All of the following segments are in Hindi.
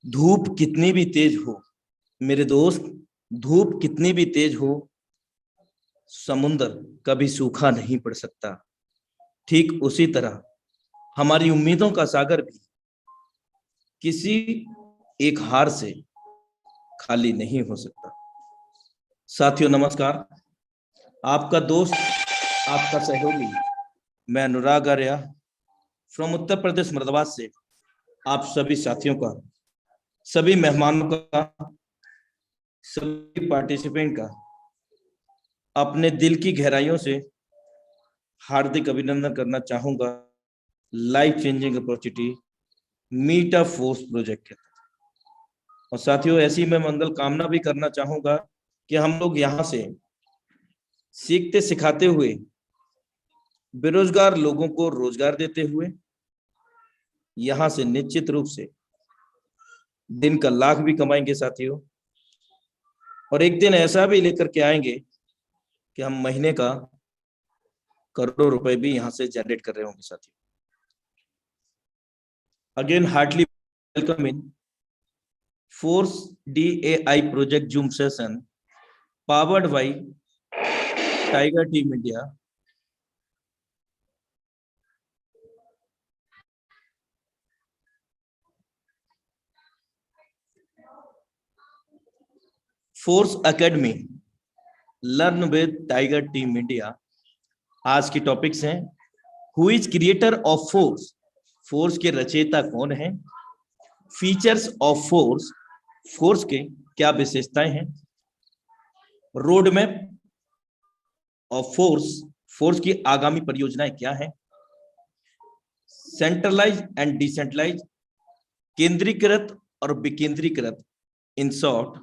धूप कितनी भी तेज हो मेरे दोस्त, धूप कितनी भी तेज हो, समुंदर कभी सूखा नहीं पड़ सकता। ठीक उसी तरह हमारी उम्मीदों का सागर भी किसी एक हार से खाली नहीं हो सकता। साथियों नमस्कार, आपका दोस्त, आपका सहयोगी, मैं अनुराग आर्या फ्रॉम उत्तर प्रदेश मुरादाबाद से आप सभी साथियों का, सभी मेहमानों का, सभी पार्टिसिपेंट का अपने दिल की गहराइयों से हार्दिक अभिनंदन करना चाहूंगा। Life changing opportunity Meta Force project के तहत। और साथियों ऐसी मैं मंगल कामना भी करना चाहूंगा कि हम लोग यहाँ से सीखते सिखाते हुए बेरोजगार लोगों को रोजगार देते हुए यहाँ से निश्चित रूप से दिन का लाख भी कमाएंगे साथियों। और एक दिन ऐसा भी लेकर के आएंगे कि हम महीने का करोड़ों रुपए भी यहाँ से जनरेट कर रहे होंगे साथियों। Again heartly welcome in Force DAI project Zoom session powered by Tiger Team India. Force Academy learn with Tiger Team India. आज की टॉपिक्स हैं who is creator of Force, Force के रचयिता कौन है, फीचर्स ऑफ फोर्स, फोर्स के क्या विशेषताएं हैं, road map of Force, force की आगामी परियोजनाएं क्या है, सेंट्रलाइज एंड डिसेंट्रलाइज, केंद्रीकृत और विकेंद्रीकृत, in short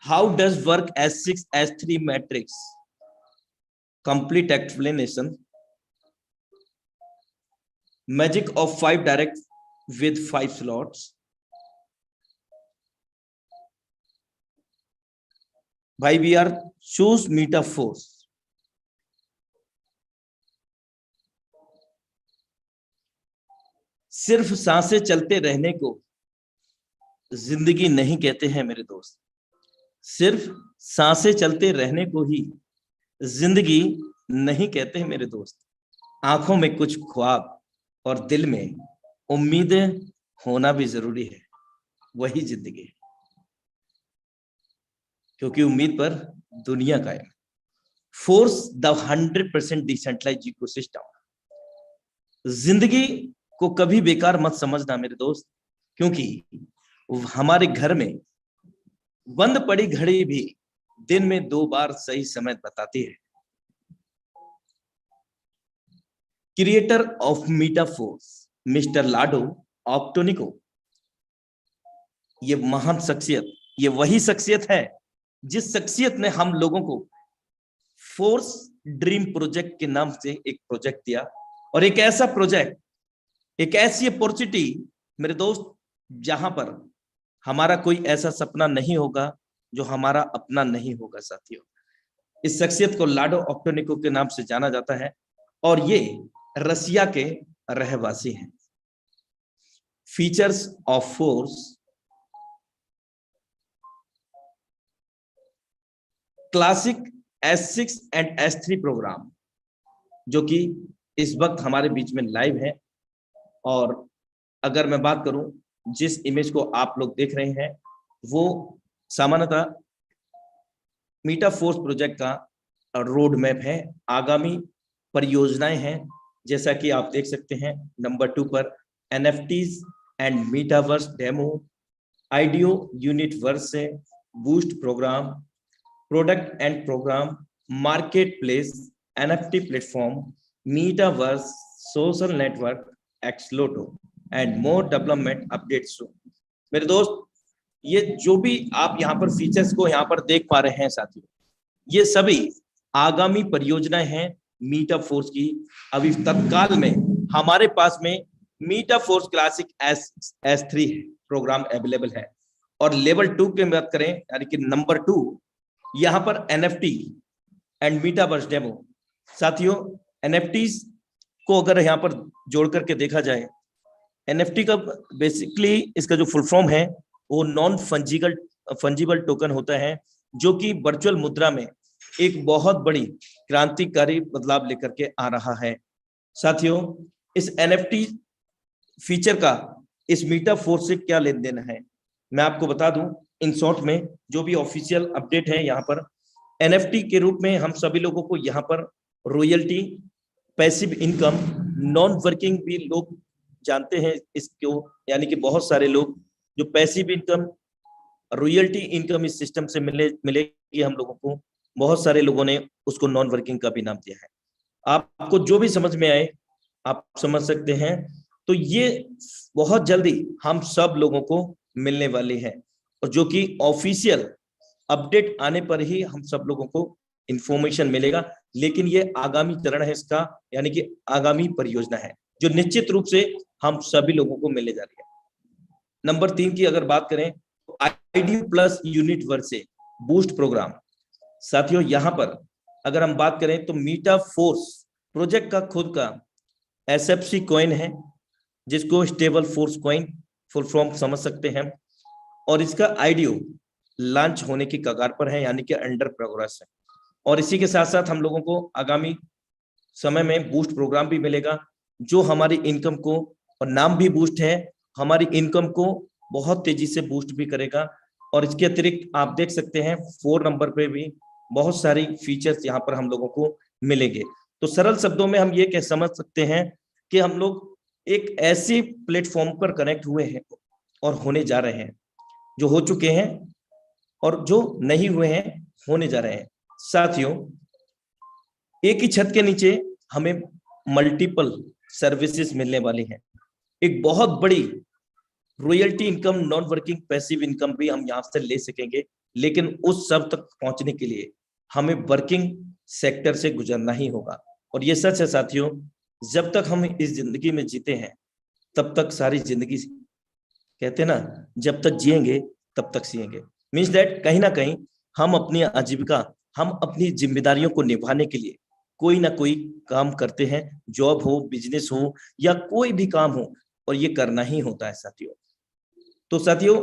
how does work S6 S3 matrix, complete explanation, magic of 5 direct with 5 slots, why we are choose meet of force। सिर्फ सांसें चलते रहने को जिंदगी नहीं कहते हैं मेरे दोस्त, सिर्फ सांसें चलते रहने को ही जिंदगी नहीं कहते हैं मेरे दोस्त। आंखों में कुछ ख्वाब और दिल में उम्मीदें होना भी जरूरी है, वही जिंदगी है, क्योंकि उम्मीद पर दुनिया कायम। Force the 100% decentralized ecosystem. जिंदगी को कभी बेकार मत समझना मेरे दोस्त, क्योंकि हमारे घर में बंद पड़ी घड़ी भी दिन में 2 बार सही समय बताती है। क्रिएटर ऑफ मीटा फोर्स मिस्टर लाडो ऑप्टोनिको, ये महान शख्सियत, ये वही शख्सियत है जिस शख्सियत ने हम लोगों को फोर्स ड्रीम प्रोजेक्ट के नाम से एक प्रोजेक्ट दिया। और एक ऐसा प्रोजेक्ट, एक ऐसी अपॉर्चुनिटी मेरे दोस्त, जहां पर हमारा कोई ऐसा सपना नहीं होगा जो हमारा अपना नहीं होगा साथियों। इस शख्सियत को लाडो ऑप्टोनिको के नाम से जाना जाता है और ये रसिया के रहवासी हैं। Features of Force, classic S6 and S3 program, जो कि इस वक्त हमारे बीच में लाइव है। और अगर मैं बात करूं, जिस इमेज को आप लोग देख रहे हैं वो सामान्यतः मीटा फोर्स प्रोजेक्ट का रोड मैप है, आगामी परियोजनाएं हैं। जैसा कि आप देख सकते हैं नंबर 2 पर NFTs एंड मीटावर्स डेमो, आइडियो यूनिट वर्स से boost programme, product and programme, marketplace, NFT platform, metaverse, social network, एक्सलोटो एंड मोर डेवलपमेंट अपडेट्स। मेरे दोस्त, ये जो भी आप यहाँ पर फीचर्स को यहाँ पर देख पा रहे हैं साथियों, ये सभी आगामी परियोजनाएं हैं मीटा फोर्स की। अभी तत्काल में हमारे पास में Meta Force classic S3 programme available है। और लेवल 2 की बात करें, यानी कि नंबर 2, यहाँ पर NFT एंड मीटावर्स डेमो। साथियों NFTs को अगर यहाँ पर जोड़ करके देखा जाए एनएफटी का बेसिकली इसका जो फुल फॉर्म है वो नॉन फंजिबल टोकन होता है, जो कि वर्चुअल मुद्रा में एक बहुत बड़ी क्रांतिकारी बदलाव लेकर के आ रहा है। साथियों, इस एनएफटी फीचर का इस मीटाफोर से क्या लेन देन है, मैं आपको बता दूं इन शॉर्ट में। जो भी ऑफिशियल अपडेट है यहाँ पर, एनएफटी के रूप में हम सभी लोगों को यहाँ पर royalty, passive income, non working भी लोग जानते हैं इसको, यानी कि बहुत सारे लोग जो पैसिव इनकम, रॉयल्टी इनकम इस सिस्टम से मिलेगी हम लोगों को। बहुत सारे लोगों ने उसको नॉन वर्किंग का भी नाम दिया है। आपको जो भी समझ में आए आप समझ सकते हैं। तो ये बहुत जल्दी हम सब लोगों को मिलने वाली है, और जो कि ऑफिशियल अपडेट आने पर ही हम सब लोगों को इंफॉर्मेशन मिलेगा। लेकिन ये आगामी चरण है इसका, यानी कि आगामी परियोजना है जो निश्चित रूप से हम सभी लोगों को मिलने जा रही है। नंबर 3 की अगर बात करें तो ID plus Uniteverse boost program. साथियों, यहां पर अगर हम बात करें तो मीटा फोर्स प्रोजेक्ट का खुद का एसएफसी कॉइन है, जिसको stable force coin full form समझ सकते हैं, और इसका आईडीओ लॉन्च होने की कगार पर है, यानी कि अंडर प्रोग्रेस है। और इसी के साथ साथ हम लोगों को आगामी समय में बूस्ट प्रोग्राम भी मिलेगा, जो हमारी इनकम को, और नाम भी बूस्ट है, हमारी इनकम को बहुत तेजी से बूस्ट भी करेगा। और इसके अतिरिक्त आप देख सकते हैं 4 नंबर पे भी बहुत सारी फीचर्स यहाँ पर हम लोगों को मिलेंगे। तो सरल शब्दों में हम ये कह समझ सकते हैं कि हम लोग एक ऐसे प्लेटफॉर्म पर कनेक्ट हुए हैं और होने जा रहे हैं, जो हो चुके हैं और जो नहीं हुए हैं होने जा रहे हैं। साथियों, एक ही छत के नीचे हमें मल्टीपल सर्विसेज मिलने वाली हैं। एक बहुत बड़ी royalty income, non working passive income भी हम यहाँ से ले सकेंगे, लेकिन उस सब तक पहुंचने के लिए हमें वर्किंग सेक्टर से गुजरना ही होगा। और ये सच है साथियों, जब तक हम इस जिंदगी में जीते हैं तब तक सारी जिंदगी, कहते हैं ना, जब तक जिएंगे तब तक सिएंगे। मीन्स दैट कहीं ना कहीं हम अपनी आजीविका, हम अपनी जिम्मेदारियों को निभाने के लिए कोई ना कोई काम करते हैं, जॉब हो, बिजनेस हो, या कोई भी काम हो, और ये करना ही होता है साथियों। तो साथियों,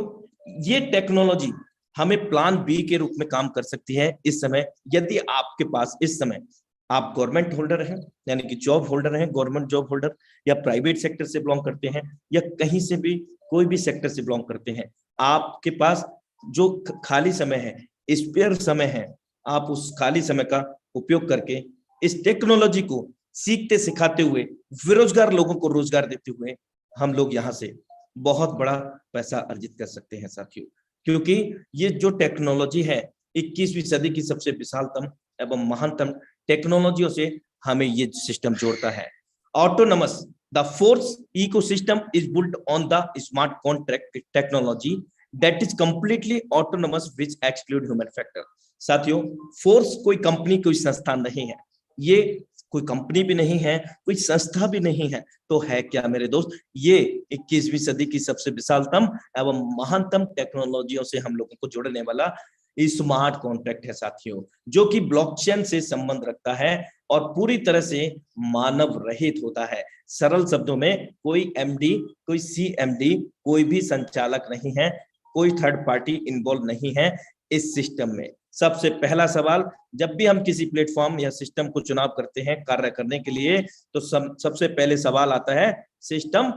ये टेक्नोलॉजी हमें प्लान बी के रूप में काम कर सकती है इस समय, यदि आपके पास इस समय आप गवर्नमेंट होल्डर हैं, यानी कि जॉब होल्डर हैं, गवर्नमेंट जॉब होल्डर, या प्राइवेट सेक्टर से बिलोंग करते हैं, या कहीं से भी कोई भी सेक्टर से बिलोंग करते हैं। आपके पास जो खाली समय है, स्पेयर समय है, आप उस खाली समय का उपयोग करके इस टेक्नोलॉजी को सीखते सिखाते हुए, बेरोजगार लोगों को रोजगार देते हुए, हम लोग यहाँ से बहुत बड़ा पैसा अर्जित कर सकते हैं साथियों। क्योंकि ये जो टेक्नोलॉजी है 21वीं सदी की सबसे विशालतम एवं महानतम टेक्नोलॉजियों से हमें ये सिस्टम जोड़ता है। Autonomous, the force ecosystem is built on the smart contract technology that is completely autonomous which exclude human factor. साथियों, फोर्स कोई कंपनी, कोई संस्थान नहीं है, ये कोई कंपनी भी नहीं है, कोई संस्था भी नहीं है, तो है क्या मेरे दोस्त? ये 21वीं सदी की सबसे विशालतम एवं महानतम टेक्नोलॉजियों से हम लोगों को जोड़ने वाला स्मार्ट कॉन्ट्रैक्ट है साथियों, जो कि ब्लॉकचेन से संबंध रखता है और पूरी तरह से मानव रहित होता है। सरल शब्दों में, कोई एमडी, कोई सीएमडी, कोई भी संचालक नहीं है, कोई थर्ड पार्टी इन्वॉल्व नहीं है इस सिस्टम में। सबसे पहला सवाल, जब भी हम किसी प्लेटफॉर्म या सिस्टम को चुनाव करते हैं कार्य करने के लिए, तो सबसे पहले सवाल आता है, सिस्टम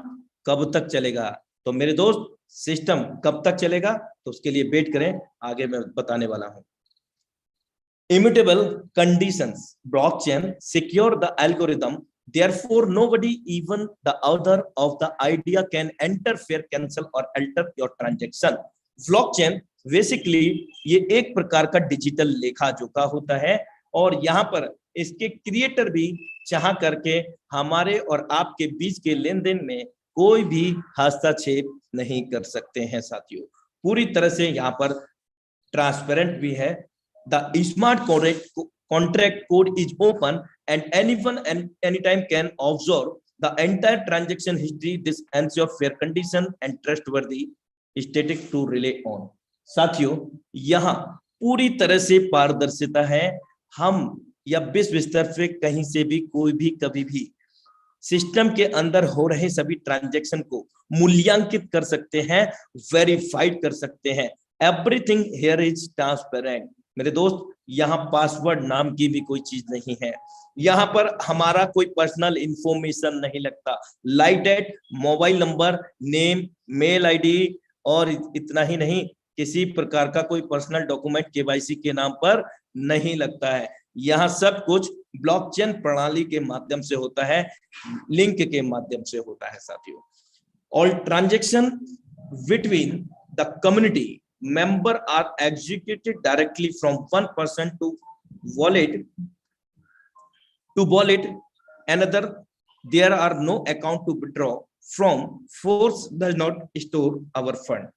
कब तक चलेगा? तो मेरे दोस्त, सिस्टम कब तक चलेगा, तो उसके लिए वेट करें, आगे मैं बताने वाला हूं। Immutable conditions, blockchain secure the algorithm, therefore nobody, even the author of the idea, can interfere, cancel or alter your transaction। Blockchain basically ये एक प्रकार का डिजिटल लेखा जोखा होता है, और यहाँ पर इसके क्रिएटर भी चाह करके हमारे और आपके बीच के लेन देन में कोई भी हस्तक्षेप नहीं कर सकते हैं साथियों। पूरी तरह से यहाँ पर ट्रांसपेरेंट भी है। The smart contract code is open and anyone and anytime can observe the entire transaction history। This ensures fair condition and trustworthy static to rely on। साथियों, यहाँ पूरी तरह से पारदर्शिता है। हम या विश्व स्तर पे कहीं से भी कोई भी कभी भी सिस्टम के अंदर हो रहे सभी ट्रांजैक्शन को मूल्यांकित कर सकते हैं, वेरीफाइड कर सकते हैं। Everything here is transparent. मेरे दोस्त, यहाँ पासवर्ड नाम की भी कोई चीज नहीं है, यहाँ पर हमारा कोई पर्सनल इंफॉर्मेशन नहीं लगता। Like at mobile number, name, mail ID, और इतना ही नहीं, किसी प्रकार का कोई पर्सनल डॉक्यूमेंट केवाईसी के नाम पर नहीं लगता है। यहाँ सब कुछ ब्लॉकचेन प्रणाली के माध्यम से होता है, लिंक के माध्यम से होता है साथियों। All transaction between the community member are executed directly from one person to wallet another. There are no account to withdraw from, force does not store our fund।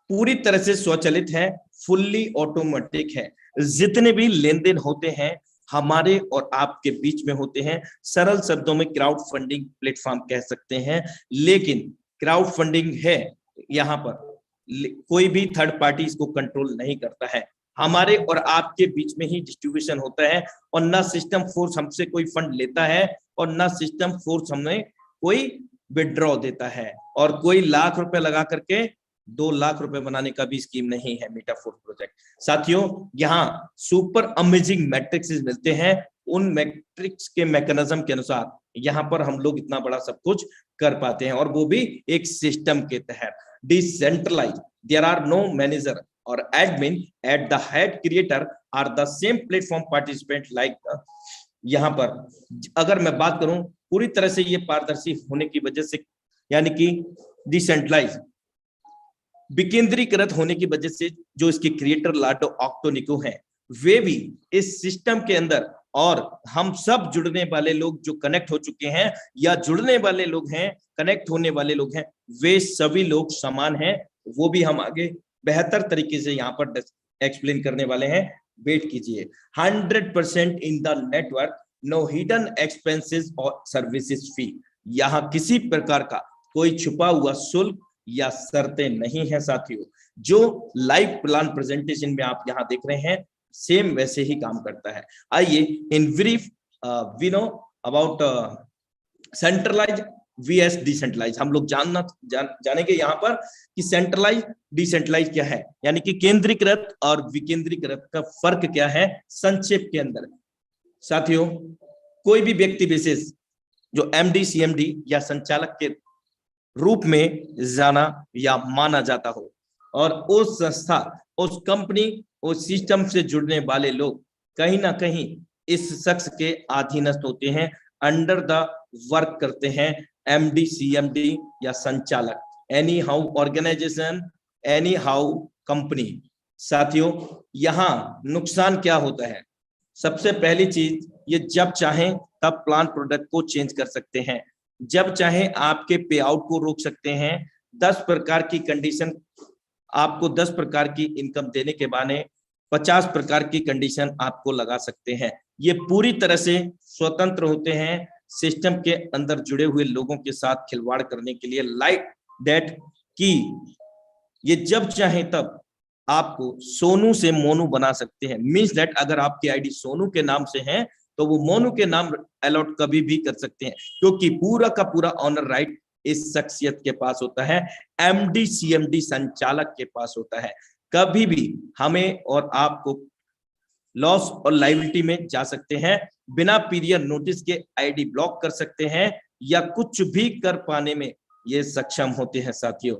पूरी तरह से स्वचालित है, फुल्ली ऑटोमेटिक है। जितने भी लेन देन होते हैं हमारे और आपके बीच में होते हैं। सरल शब्दों में क्राउड फंडिंग प्लेटफॉर्म कह सकते हैं, लेकिन क्राउड फंडिंग है, यहाँ पर कोई भी थर्ड पार्टी इसको कंट्रोल नहीं करता है, हमारे और आपके बीच में ही डिस्ट्रीब्यूशन होता है। और ना सिस्टम फोर्स हमसे कोई फंड लेता है और ना सिस्टम फोर्स हमें कोई विड्रॉ देता है। और कोई लाख रुपए लगा करके 2 लाख रुपए बनाने का भी स्कीम नहीं है मेटाफोर्स प्रोजेक्ट। साथियों, यहाँ सुपर अमेजिंग मैट्रिक्स मिलते हैं, उन मैट्रिक्स के मैकेनिज्म के अनुसार यहाँ पर हम लोग इतना बड़ा सब कुछ कर पाते हैं, और वो भी एक सिस्टम के तहत। Decentralized, there are no manager or admin at the head, creator are the same platform participant like यहाँ पर अगर मैं बात करूं पूरी तरह से ये पारदर्शी होने की वजह से, यानी कि डिसेंट्रलाइज विकेंद्रीकृत होने की वजह से, जो इसके क्रिएटर लाडो ऑक्टोनिको हैं, वे भी इस सिस्टम के अंदर, और हम सब जुड़ने वाले लोग जो कनेक्ट हो चुके हैं या जुड़ने वाले लोग हैं, कनेक्ट होने वाले लोग हैं, वे सभी लोग समान हैं। वो भी हम आगे बेहतर तरीके से यहाँ पर एक्सप्लेन करने वाले हैं, वेट कीजिए। 100% in the network, no hidden expenses और सर्विसेज फी। यहाँ किसी प्रकार का कोई छुपा हुआ शुल्क या शर्तें नहीं है साथियों। जो लाइव प्लान प्रेजेंटेशन में आप यहाँ देख रहे हैं, सेम वैसे ही काम करता है। आइए in brief we know about centralize vs decentralize. हम लोग जानेंगे यहाँ पर कि सेंट्रलाइज डिसेंट्रलाइज क्या है, यानी कि केंद्रीकृत और विकेंद्रीकृत का फर्क क्या है संक्षेप के अंदर। साथियों, कोई भी व्यक्ति विशेष जो एमडी, सीएमडी या संचालक के रूप में जाना या माना जाता हो, और उस संस्था, उस कंपनी, उस सिस्टम से जुड़ने वाले लोग कहीं ना कहीं इस शख्स के अधीनस्थ होते हैं, अंडर द वर्क करते हैं एमडी, सीएमडी या संचालक, anyhow organization, anyhow company. साथियों, यहाँ नुकसान क्या होता है? सबसे पहली चीज, ये जब चाहें तब प्लान प्रोडक्ट को चेंज कर सकते हैं, जब चाहे आपके पे आउट को रोक सकते हैं। 10 प्रकार की कंडीशन, आपको 10 प्रकार की इनकम देने के बहाने 50 प्रकार की कंडीशन आपको लगा सकते हैं। ये पूरी तरह से स्वतंत्र होते हैं सिस्टम के अंदर जुड़े हुए लोगों के साथ खिलवाड़ करने के लिए। लाइक दैट कि ये जब चाहे तब आपको सोनू से मोनू बना सकते हैं। मींस दैट अगर आपकी आईडी सोनू के नाम से है तो वो मोनू के नाम अलॉट कभी भी कर सकते हैं, क्योंकि पूरा का पूरा ऑनर राइट इस शख्सियत के पास होता है, एमडी, सीएमडी संचालक के पास होता है। कभी भी हमें और आपको लॉस और लायबिलिटी में जा सकते हैं, बिना पीरियड नोटिस के आईडी ब्लॉक कर सकते हैं, या कुछ भी कर पाने में ये सक्षम होते हैं साथियों।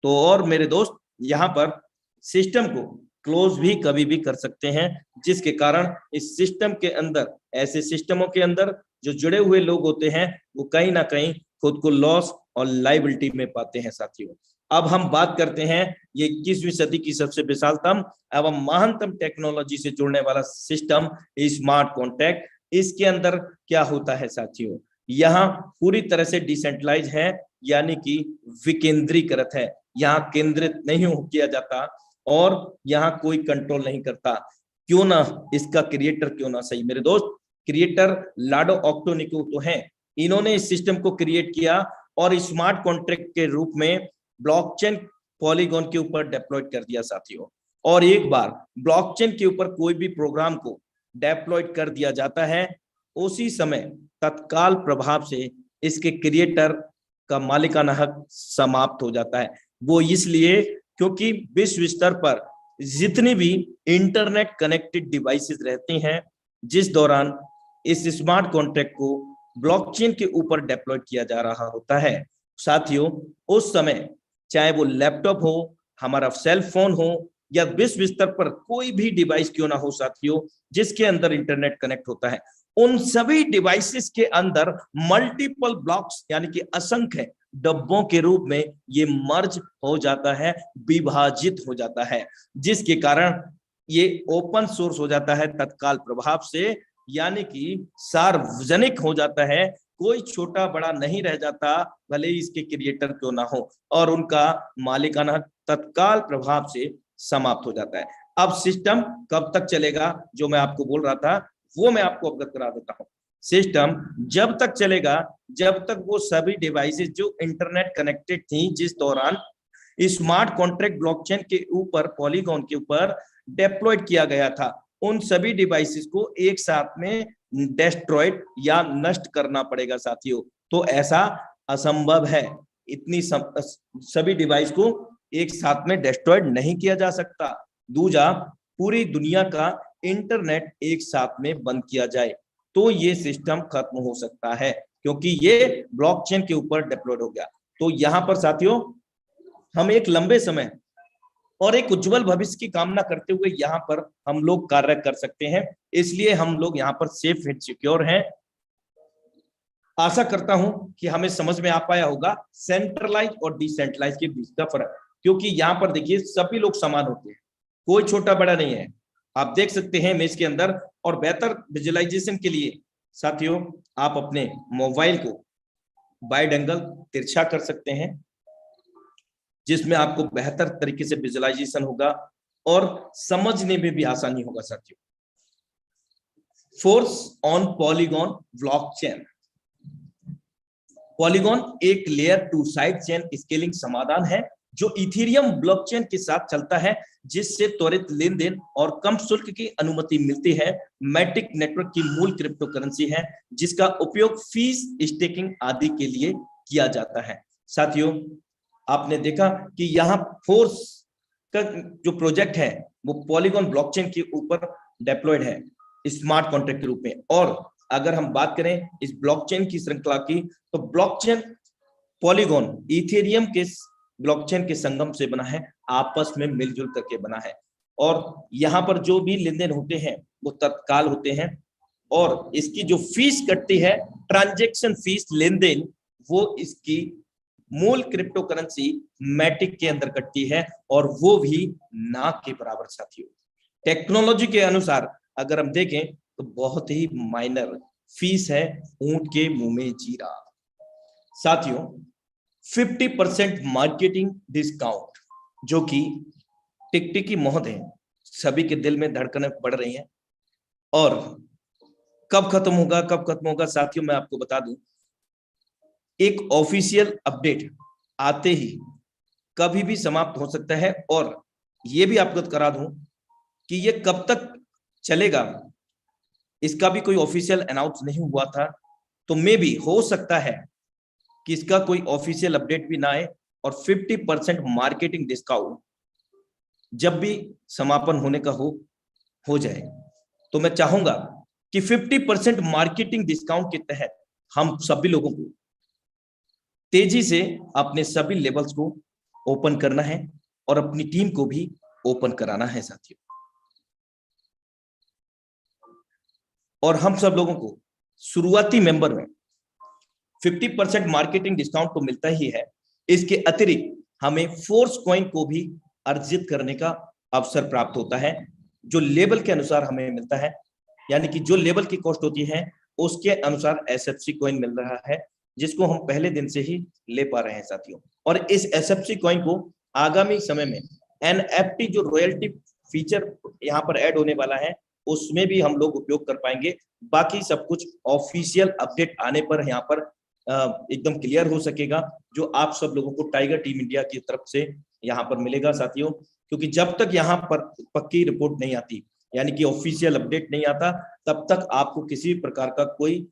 और मेरे दोस्त, यहाँ पर सिस्टम को क्लोज भी कभी भी कर सकते हैं, जिसके कारण इस सिस्टम के अंदर, ऐसे सिस्टमों के अंदर जो जुड़े हुए लोग होते हैं, वो कहीं ना कहीं खुद को लॉस और लायबिलिटी में पाते हैं साथियों। अब हम बात करते हैं ये 21वीं सदी की सबसे विशालतम एवं महानतम टेक्नोलॉजी से जुड़ने वाला सिस्टम स्मार्ट कॉन्ट्रैक्ट। इसके अंदर क्या होता है साथियों? यहाँ पूरी तरह से डिसेंट्रलाइज है, यानी कि विकेंद्रीकृत है। यहाँ केंद्रित नहीं किया जाता और यहाँ कोई कंट्रोल नहीं करता। क्यों ना इसका क्रिएटर क्यों ना सही मेरे दोस्त, क्रिएटर लाडो ऑक्टोनिको तो है, इन्होंने इस सिस्टम को क्रिएट किया और स्मार्ट कॉन्ट्रैक्ट के रूप में ब्लॉकचेन पॉलीगॉन के ऊपर डेप्लॉयड कर दिया साथियों। और एक बार ब्लॉकचेन के ऊपर कोई भी प्रोग्राम को डेप्लॉयड कर दिया जाता है, उसी समय तत्काल प्रभाव से इसके क्रिएटर का मालिकाना हक समाप्त हो जाता है। वो इसलिए क्योंकि विश्व स्तर पर जितनी भी इंटरनेट कनेक्टेड डिवाइसेस रहती हैं, जिस दौरान इस स्मार्ट कॉन्ट्रैक्ट को ब्लॉकचेन के ऊपर डेप्लॉय किया जा रहा होता है, साथियों उस समय चाहे वो लैपटॉप हो, हमारा सेल फोन हो, या विश्व स्तर पर कोई भी डिवाइस क्यों ना हो साथियों, जिसके अंदर इंटरनेट कनेक्ट होता है, उन सभी डिवाइसेस के अंदर मल्टीपल ब्लॉक्स यानी कि असंख्य डब्बों के रूप में ये मर्ज हो जाता है, विभाजित हो जाता है, जिसके कारण ये ओपन सोर्स हो जाता है तत्काल प्रभाव से, यानी कि सार्वजनिक हो जाता है। कोई छोटा बड़ा नहीं रह जाता, भले ही इसके क्रिएटर क्यों ना हो, और उनका मालिकाना तत्काल प्रभाव से समाप्त हो जाता है। अब सिस्टम कब तक चलेगा, जो मैं आपको बोल रहा था वो मैं आपको अवगत करा देता हूं। सिस्टम जब तक चलेगा जब तक वो सभी डिवाइसेस जो इंटरनेट कनेक्टेड थी, जिस दौरान स्मार्ट कॉन्ट्रैक्ट ब्लॉकचेन के ऊपर, पॉलीगॉन के ऊपर डेप्लॉयड किया गया था, उन सभी डिवाइसेस को एक साथ में डेस्ट्रॉयड या नष्ट करना पड़ेगा साथियों। तो ऐसा असंभव है, इतनी सभी डिवाइस को एक साथ में डेस्ट्रॉयड नहीं किया जा सकता। दूसरा, पूरी दुनिया का इंटरनेट एक साथ में बंद किया जाए तो ये सिस्टम खत्म हो सकता है, क्योंकि ये ब्लॉकचेन के ऊपर डेप्लॉयड हो गया। तो यहां पर साथियों हम एक लंबे समय और एक उज्जवल भविष्य की कामना करते हुए यहाँ पर हम लोग कार्य कर सकते हैं, इसलिए हम लोग यहाँ पर सेफ एंड सिक्योर हैं। आशा करता हूं कि हमें समझ में आ पाया होगा सेंट्रलाइज और डिसेंट्रलाइज के बीच का फर्क, क्योंकि यहाँ पर देखिए सभी लोग समान होते हैं, कोई छोटा बड़ा नहीं है। आप देख सकते हैं इमेज के अंदर, और बेहतर विजुअलाइजेशन के लिए साथियों आप अपने मोबाइल को वाइड एंगल तिरछा कर सकते हैं, जिसमें आपको बेहतर तरीके से विजुअलाइजेशन होगा और समझने में भी आसानी होगा साथियों। Force on polygon blockchain. Polygon एक लेयर 2 साइड चेन स्केलिंग समाधान है जो इथेरियम ब्लॉकचेन के साथ चलता है, जिससे त्वरित लेन देन और कम शुल्क की अनुमति मिलती है। मैट्रिक नेटवर्क की मूल क्रिप्टो करेंसी है, जिसका उपयोग फीस, स्टेकिंग आदि के लिए किया जाता है। साथियों आपने देखा कि यहाँ फोर्स का जो प्रोजेक्ट है वो पॉलीगॉन ब्लॉकचेन के ऊपर डेप्लॉयड है स्मार्ट कॉन्ट्रैक्ट के रूप में। और अगर हम बात करें इस ब्लॉकचेन की श्रृंखला की, तो ब्लॉकचेन पॉलीगॉन इथेरियम के ब्लॉकचेन के संगम से बना है, आपस में मिलजुल करके बना है, और यहाँ पर जो भी लेन देन होते हैं वो तत्काल होते हैं, और इसकी जो फीस कटती है ट्रांजैक्शन फीस, लेन देन, वो इसकी मूल क्रिप्टो करेंसी मैटिक के अंदर कटती है, और वो भी ना के बराबर साथियों। टेक्नोलॉजी के अनुसार अगर हम देखें तो बहुत ही माइनर फीस है, ऊंट के मुंह में जीरा। साथियों 50% मार्केटिंग डिस्काउंट, जो कि टिकटिकी महोदय सभी के दिल में धड़कनें बढ़ रही हैं, और कब खत्म होगा साथियों मैं आपको बता दूं, एक ऑफिशियल अपडेट आते ही कभी भी समाप्त हो सकता है। और ये भी आपको करा दूं कि ये कब तक चलेगा इसका भी कोई ऑफिशियल अनाउंस नहीं हुआ था, तो मे भी हो सकता है कि इसका कोई ऑफिशियल अपडेट भी ना आए, और 50% मार्केटिंग डिस्काउंट जब भी समापन होने का हो जाए, तो मैं चाहूंगा कि 50% मार्केटिंग डिस्काउंट के तहत हम सभी लोगों को तेजी से अपने सभी लेवल्स को ओपन करना है और अपनी टीम को भी ओपन कराना है साथियों। और हम सब लोगों को शुरुआती मेंबर में 50% मार्केटिंग डिस्काउंट तो मिलता ही है, इसके अतिरिक्त हमें फोर्स कॉइन को भी अर्जित करने का अवसर प्राप्त होता है, जो लेवल के अनुसार हमें मिलता है, यानी कि जो लेवल की कॉस्ट होती है उसके अनुसार एसएफसी कॉइन मिल रहा है, जिसको हम पहले दिन से ही ले पा रहे हैं साथियों। और इस एसएफसी कॉइन को आगामी समय में एनएफटी जो रॉयल्टी फीचर यहाँ पर ऐड होने वाला है उसमें भी हम लोग उपयोग कर पाएंगे। बाकी सब कुछ ऑफिशियल अपडेट आने पर यहाँ पर एकदम क्लियर हो सकेगा, जो आप सब लोगों को टाइगर टीम इंडिया की तरफ से यहाँ पर मिलेगा साथियों। क्योंकि जब तक यहाँ पर पक्की रिपोर्ट नहीं आती, यानी कि ऑफिशियल अपडेट नहीं आता, तब तक आपको किसी प्रकार का कोई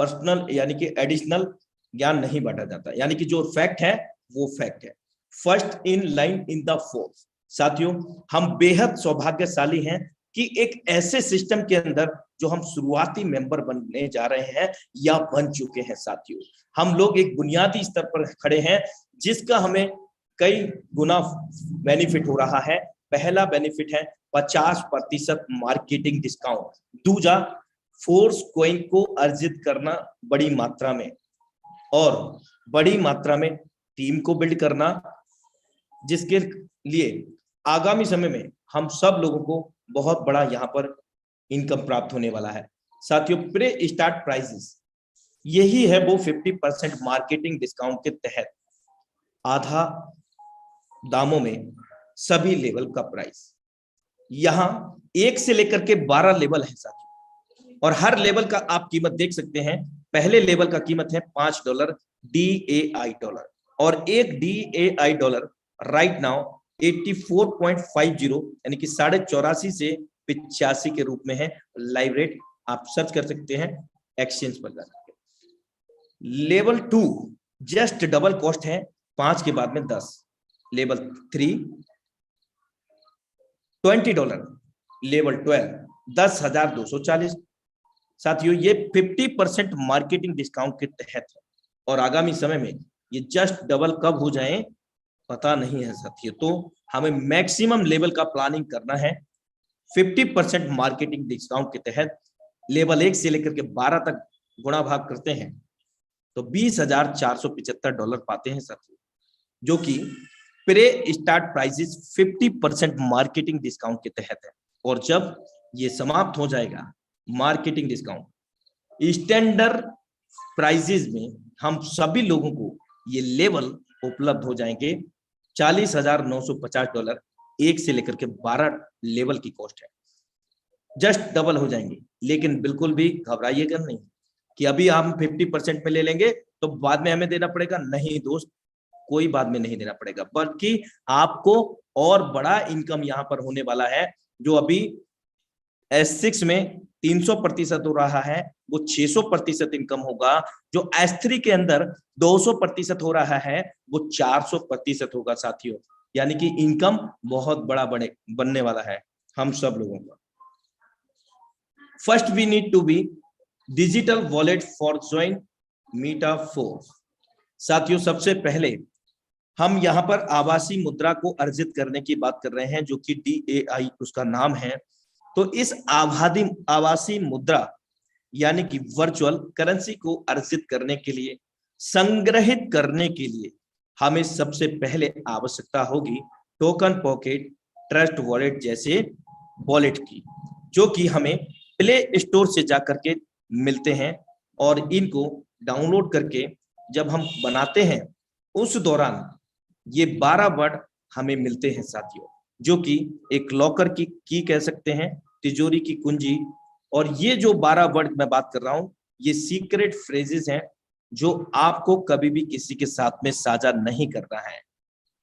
पर्सनल यानी कि एडिशनल ज्ञान नहीं बांटा जाता, यानी कि जो फैक्ट है वो फैक्ट है। First in line in the force. साथियों, हम बेहद सौभाग्यशाली हैं कि एक ऐसे सिस्टम के अंदर जो हम शुरुआती मेंबर बनने जा रहे हैं या बन चुके हैं। साथियों, हम लोग एक बुनियादी स्तर पर खड़े हैं जिसका हमें कई गुना बेनिफिट हो रहा है। पहला बेनिफिट है 50% मार्केटिंग डिस्काउंट। दूसरा, फोर्स कॉइन को अर्जित करना बड़ी मात्रा में, और बड़ी मात्रा में टीम को बिल्ड करना, जिसके लिए आगामी समय में हम सब लोगों को बहुत बड़ा यहाँ पर इनकम प्राप्त होने वाला है। साथियों, प्रे स्टार्ट प्राइसेस, यही है वो 50% मार्केटिंग डिस्काउंट के तहत आधा दामों में सभी लेवल का प्राइस। यहाँ 1 से लेकर के 12 लेवल है साथियों, और हर लेवल का आप कीमत देख सकते हैं। पहले लेवल का कीमत है $5 DAI डॉलर, और एक DAI डॉलर राइट नाउ 84.50 यानी कि 84.5 से 85 के रूप में है। लाइव रेट आप सर्च कर सकते हैं एक्सचेंज पर जाकर। लेवल 2 जस्ट डबल कॉस्ट है, 5 के बाद में 10। लेवल 3 $20। लेवल 12 10,240। साथियों, ये 50% मार्केटिंग डिस्काउंट के तहत है, और आगामी समय में ये जस्ट डबल कब हो जाए पता नहीं है साथियों। तो हमें मैक्सिमम लेवल का प्लानिंग करना है। 50% मार्केटिंग डिस्काउंट के तहत लेवल 1 से लेकर के 12 तक गुणा भाग करते हैं तो $20,475 पाते हैं साथियों, जो कि pre start prices 50% marketing discount के तहत है। और जब ये समाप्त हो जाएगा मार्केटिंग डिस्काउंट, स्टैंडर्ड प्राइसेस में हम सभी लोगों को ये लेवल उपलब्ध हो जाएंगे। $40,950 1 से लेकर के 12 लेवल की कॉस्ट है, जस्ट डबल हो जाएंगे। लेकिन बिल्कुल भी घबराइएगा नहीं कि अभी हम 50% में ले लेंगे तो बाद में हमें देना पड़ेगा। नहीं दोस्त, कोई बाद में नहीं देना पड़ेगा, बल्कि आपको और बड़ा इनकम यहाँ पर होने वाला है। जो अभी S6 में 300% हो रहा है, वो 600% इनकम होगा। जो S3 के अंदर 200% हो रहा है, वो 400% होगा साथियों। यानी कि इनकम बहुत बड़ा बनने वाला है हम सब लोगों का। First we need to be digital wallet for join Meta Force. साथियों, सबसे पहले हम यहाँ पर आभासी मुद्रा को अर्जित करने की बात कर रहे हैं, जो कि DAI उसका नाम है। तो इस आभासी मुद्रा यानी कि वर्चुअल करेंसी को अर्जित करने के लिए, संग्रहित करने के लिए हमें सबसे पहले आवश्यकता होगी टोकन पॉकेट ट्रस्ट वॉलेट जैसे वॉलेट की, जो कि हमें प्ले स्टोर से जाकर के मिलते हैं। और इनको डाउनलोड करके जब हम बनाते हैं उस दौरान ये 12 वर्ड हमें मिलते हैं साथियों, जो कि एक लॉकर की कह सकते हैं, तिजोरी की कुंजी। और ये जो 12 वर्ड मैं बात कर रहा हूं, ये सीक्रेट फ्रेजेस हैं जो आपको कभी भी किसी के साथ में साझा नहीं करना है।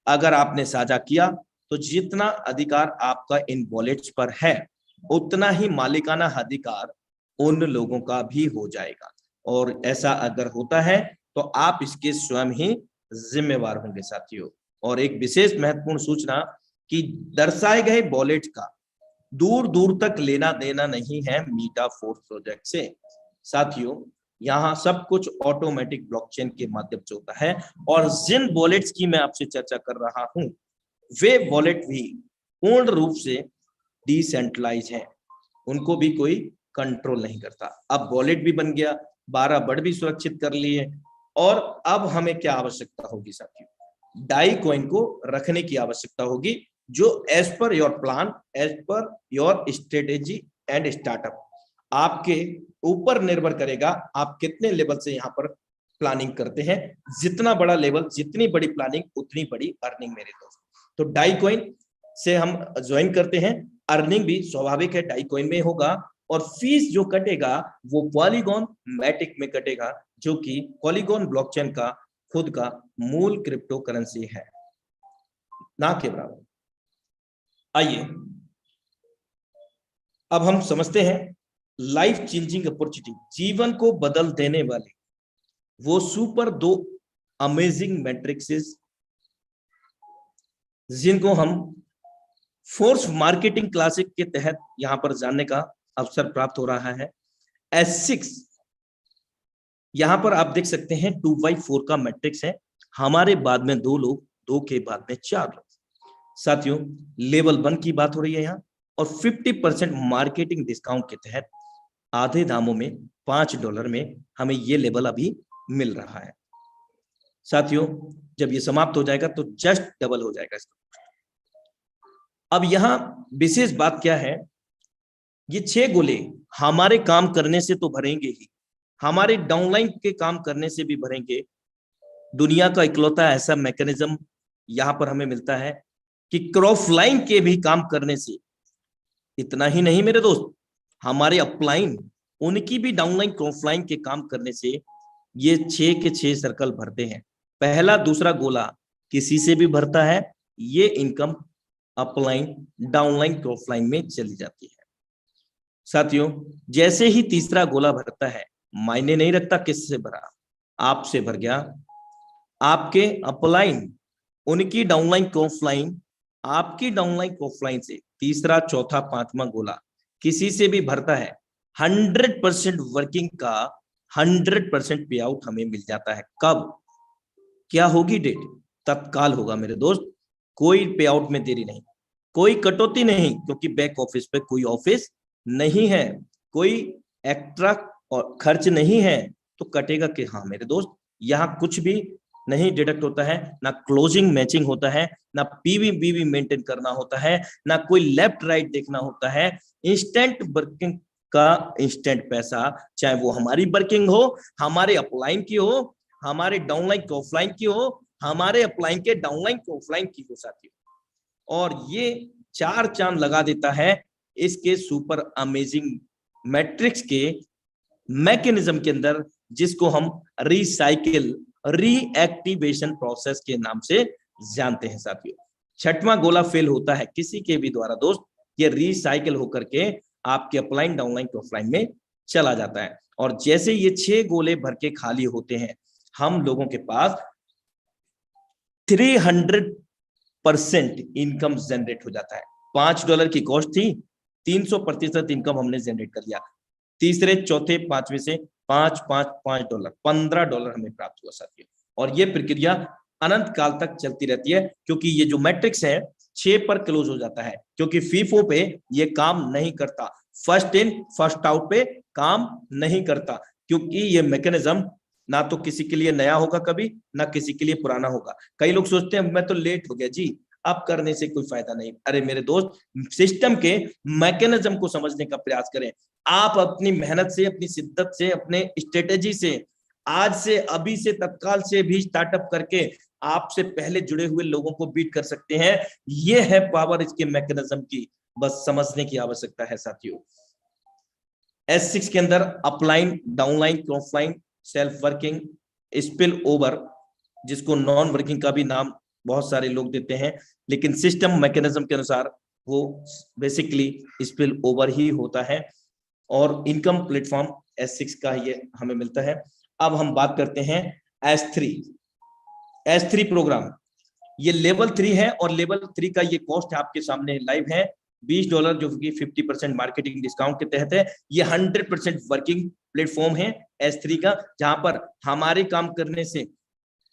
अगर आपने साझा किया तो जितना अधिकार आपका इन वॉलेट्स पर है, उतना ही मालिकाना अधिकार उन लोगों का भी हो जाएगा। और ऐसा अगर होता है तो आप इसके स्वयं ही जिम्मेवार होंगे साथियों। और एक विशेष महत्वपूर्ण सूचना कि दर्शाए गए वॉलेट का दूर दूर तक लेना देना नहीं है मीटा फोर्स प्रोजेक्ट से। साथियों, यहाँ सब कुछ ऑटोमेटिक ब्लॉकचेन के माध्यम से होता है, और जिन वॉलेट्स की मैं आपसे चर्चा कर रहा हूं वे वॉलेट भी पूर्ण रूप से डिसेंट्रलाइज है, उनको भी कोई कंट्रोल नहीं करता। अब वॉलेट भी बन गया, 12 वर्ड भी सुरक्षित कर लिए, और अब हमें क्या आवश्यकता होगी साथियों, डाई कॉइन को रखने की आवश्यकता होगी, जो as per your plan, as per your strategy and startup, आपके ऊपर निर्भर करेगा आप कितने लेवल से यहाँ पर प्लानिंग करते हैं। जितना बड़ा लेवल, जितनी बड़ी प्लानिंग, उतनी बड़ी अर्निंग मेरे दोस्त। तो डाई कॉइन से हम ज्वाइन करते हैं, अर्निंग भी स्वाभाविक है डाई कॉइन में होगा, और फीस जो कटेगा वो पॉलीगॉन मैटिक में कटेगा, जो कि पॉलीगॉन ब्लॉकचेन का खुद का मूल क्रिप्टो करेंसी है, ना के बराबर। आइए अब हम समझते हैं लाइफ चेंजिंग अपॉर्चुनिटी, जीवन को बदल देने वाले वो सुपर 2 अमेजिंग मैट्रिक्सेस जिनको हम फोर्स मार्केटिंग क्लासिक के तहत यहां पर जानने का अवसर प्राप्त हो रहा है। S6 यहां पर आप देख सकते हैं 2/4 का मैट्रिक्स है। हमारे बाद में 2 लोग, 2 के बाद में 4 लोग। साथियों, लेवल 1 की बात हो रही है यहाँ, और 50% मार्केटिंग डिस्काउंट के तहत आधे दामों में $5 में हमें ये लेवल अभी मिल रहा है। साथियों, जब ये समाप्त हो जाएगा तो जस्ट डबल हो जाएगा इसका। अब यहां विशेष बात क्या है, ये 6 गोले हमारे काम करने से तो भरेंगे ही, हमारे डाउनलाइन के काम करने से भी भरेंगे। दुनिया का इकलौता ऐसा मैकेनिज्म यहां पर हमें मिलता है कि क्रॉफलाइन के भी काम करने से, इतना ही नहीं मेरे दोस्त, हमारे अपलाइन उनकी भी डाउनलाइन क्रॉफलाइन के काम करने से ये 6 के 6 सर्कल भरते हैं। पहला दूसरा गोला किसी से भी भरता है, ये इनकम अपलाइन डाउनलाइन क्रॉफलाइन में चली जाती है। साथियों, जैसे ही तीसरा गोला भरता है, मायने नहीं रखता किससे भरा, आपसे भर गया, आपके अपलाइन उनकी डाउनलाइन क्रॉफलाइन आपकी डाउनलाइन क्रॉफलाइन से तीसरा चौथा पांचवा गोला किसी से भी भरता है, 100% वर्किंग का 100% पे आउट हमें मिल जाता है। कब, क्या होगी डेट? तत्काल होगा मेरे दोस्त, कोई पे आउट में देरी नहीं, कोई कटौती नहीं, क्योंकि बैक ऑफिस पे कोई ऑफिस नहीं है, कोई एक्स्ट्रा और खर्च नहीं है, तो कटेगा कि हाँ मेरे दोस्त, यहाँ कुछ भी नहीं डिडक्ट होता है, ना क्लोजिंग मैचिंग होता है, ना पीवी बीवी मेंटेन करना होता है, ना कोई लेफ्ट राइट देखना होता है। इंस्टेंट वर्किंग का इंस्टेंट पैसा, चाहे वो हमारी वर्किंग हो, हमारे अपलाइन की हो, हमारे डाउनलाइन की ऑफलाइन की हो, हमारे अपलाइन के डाउनलाइन की ऑफलाइन की हो साथियों। और ये 4 चांद लगा देता है इसके सुपर अमेजिंग मैट्रिक्स के मैकेनिज्म के अंदर, जिसको हम रिसाइकिल रीएक्टिवेशन प्रोसेस के नाम से जानते हैं साथियों। 6वां गोला फेल होता है किसी के भी द्वारा दोस्त, ये रिसाइकिल होकर के आपके अपलाइन डाउनलाइन ऑफलाइन में चला जाता है। और जैसे ये 6 गोले भर के खाली होते हैं, हम लोगों के पास 300% इनकम जनरेट हो जाता है। $5 की कॉस्ट थी, 300% इनकम हमने जनरेट कर लिया। तीसरे चौथे पांचवें से $5 $15 हमें प्राप्त हुआ साथियों। और ये प्रक्रिया अनंत काल तक चलती रहती है, क्योंकि ये जो मैट्रिक्स है 6 पर क्लोज हो जाता है, क्योंकि फीफो पे ये काम नहीं करता, फर्स्ट इन फर्स्ट आउट पे काम नहीं करता, क्योंकि ये मैकेनिज्म ना तो किसी के लिए नया होगा कभी, ना किसी के लिए पुराना होगा। कई लोग सोचते हैं मैं तो लेट हो गया जी, अब करने से कोई फायदा नहीं। अरे मेरे दोस्त, सिस्टम के मैकेनिज्म को समझने का प्रयास करें। आप अपनी मेहनत से, अपनी शिद्दत से, अपने स्ट्रेटेजी से, आज से, अभी से, तत्काल से भी स्टार्टअप करके आपसे पहले जुड़े हुए लोगों को बीट कर सकते हैं। ये है पावर इसके मैकेनिज्म की, बस समझने की आवश्यकता है साथियों। S6 के अंदर upline, downline, crossline, self working, spill over, जिसको नॉन वर्किंग का भी नाम बहुत सारे लोग देते हैं, लेकिन सिस्टम मैकेनिज्म के अनुसार वो बेसिकली स्पिल ओवर ही होता है। और इनकम प्लेटफॉर्म S6 का ये हमें मिलता है। अब हम बात करते हैं S3 प्रोग्राम। ये लेवल 3 है, और लेवल 3 का ये कॉस्ट आपके सामने लाइव है, $20, जो कि 50% मार्केटिंग डिस्काउंट के तहत है। ये 100% वर्किंग प्लेटफॉर्म है S3 का, जहां पर हमारे काम करने से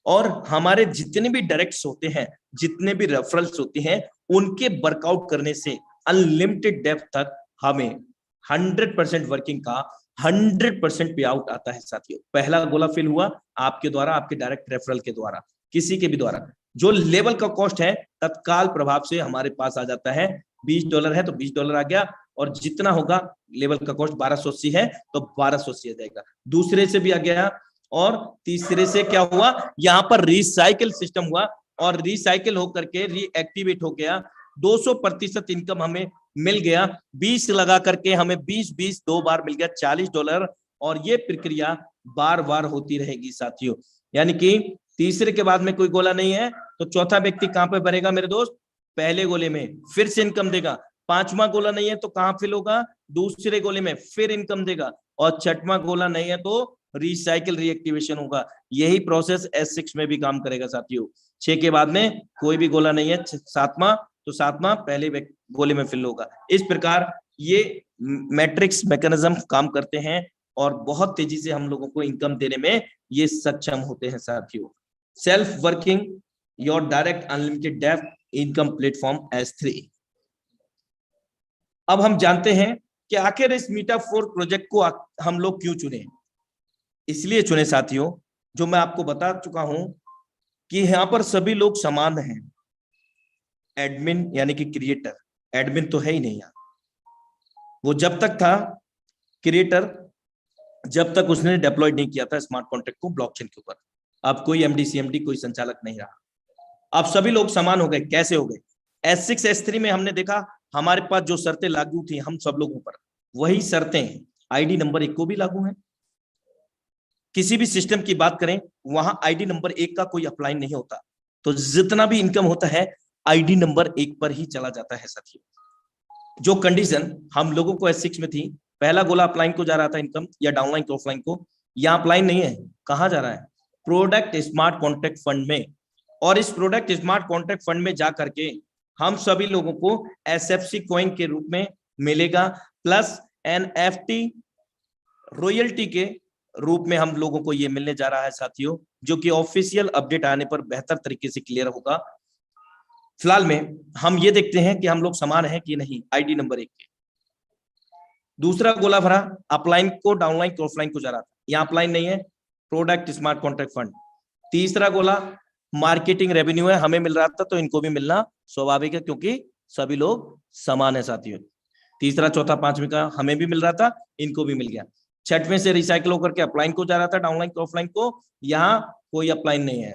और हमारे जितने भी डायरेक्ट्स होते हैं, जितने भी रेफरल्स होते हैं, उनके वर्कआउट करने से अनलिमिटेड डेप्थ तक हमें 100% वर्किंग का 100% पे आउट आता है साथियों। पहला गोला फिल हुआ आपके द्वारा, आपके डायरेक्ट रेफरल के द्वारा, किसी के भी द्वारा। जो लेवल का कॉस्ट है तत्काल प्रभाव से हमारे पास आ जाता है। $20 है तो $20 आ गया, और जितना होगा लेवल का कॉस्ट 1280 है तो 1280 आ जाएगा। दूसरे से भी आ गया, और तीसरे से क्या हुआ, यहाँ पर रिसाइकिल सिस्टम हुआ, और रिसाइकिल होकर के रीएक्टिवेट हो गया। 200% इनकम हमें मिल गया। 20 लगा करके हमें 20 2 बार मिल गया $40। और ये प्रक्रिया बार बार होती रहेगी साथियों। यानी कि तीसरे के बाद में कोई गोला नहीं है तो चौथा व्यक्ति कहां पे भरेगा मेरे दोस्त? पहले गोले में, फिर से इनकम देगा। 5वां गोला नहीं है तो कहां फिल होगा? दूसरे गोले में फिर इनकम देगा, और छठवां गोला नहीं है तो रिसाइकिल रीएक्टिवेशन होगा। यही प्रोसेस S6 में भी काम करेगा साथियों। 6 के बाद में कोई भी गोला नहीं है, सातवां तो सातवां पहले गोले में फिल होगा। इस प्रकार ये मैट्रिक्स मैकेनिज्म काम करते हैं और बहुत तेजी से हम लोगों को इनकम देने में ये सक्षम होते हैं साथियों। Self working your direct unlimited depth income platform S3। अब हम जानते हैं कि आखिर इस मीटा4 प्रोजेक्ट को हम लोग क्यों चुने। इसलिए चुने साथियों, जो मैं आपको बता चुका हूं कि यहां पर सभी लोग समान हैं। एडमिन यानी कि क्रिएटर, एडमिन तो है ही नहीं, वो जब तक था क्रिएटर जब तक उसने डिप्लॉयड नहीं किया था स्मार्ट कॉन्ट्रैक्ट को ब्लॉकचेन के ऊपर। अब कोई एमडी सीएमडी कोई संचालक नहीं रहा, अब सभी लोग समान हो गए। कैसे हो गए? S6 S3 में हमने देखा हमारे पास जो शर्तें लागू थी हम सब लोगों पर, वही शर्तें आईडी नंबर 1 को भी लागू हैं। किसी भी सिस्टम की बात करें वहां आईडी नंबर 1 का कोई अप्लाई नहीं होता, तो जितना भी इनकम होता है आईडी नंबर 1 पर ही चला जाता है साथियों। जो कंडीशन हम लोगों को S6 में थी, पहला गोला अपलाइन को जा रहा था इनकम या डाउनलाइन को ऑफलाइन को, यहाँ अपलाइन नहीं है, कहाँ जा रहा है? प्रोडक्ट स्मार्ट कॉन्ट्रैक्ट फंड में। और इस प्रोडक्ट स्मार्ट कॉन्ट्रैक्ट फंड में जा करके हम सभी लोगों को SFC कॉइन के रूप में मिलेगा, प्लस NFT रॉयल्टी के रूप में हम लोगों को ये मिलने जा रहा है साथियों, जो कि ऑफिशियल अपडेट आने पर बेहतर तरीके से क्लियर होगा। फिलहाल में हम ये देखते हैं कि हम लोग समान हैं कि नहीं आईडी नंबर 1 के। दूसरा गोला भरा अपलाइन को डाउनलाइन को ऑफलाइन को जा रहा था, यहाँ अपलाइन नहीं है, प्रोडक्ट स्मार्ट कॉन्ट्रैक्ट फंड। तीसरा गोला मार्केटिंग रेवेन्यू है, हमें मिल रहा था तो इनको भी मिलना स्वाभाविक है क्योंकि सभी लोग समान है साथियों। तीसरा चौथा पांचवें का हमें भी मिल रहा था, इनको भी मिल गया। छठवें से रिसाइकिल होकर के अपलाइन को जा रहा था डाउनलाइन को ऑफलाइन को, यहाँ कोई अपलाइन नहीं है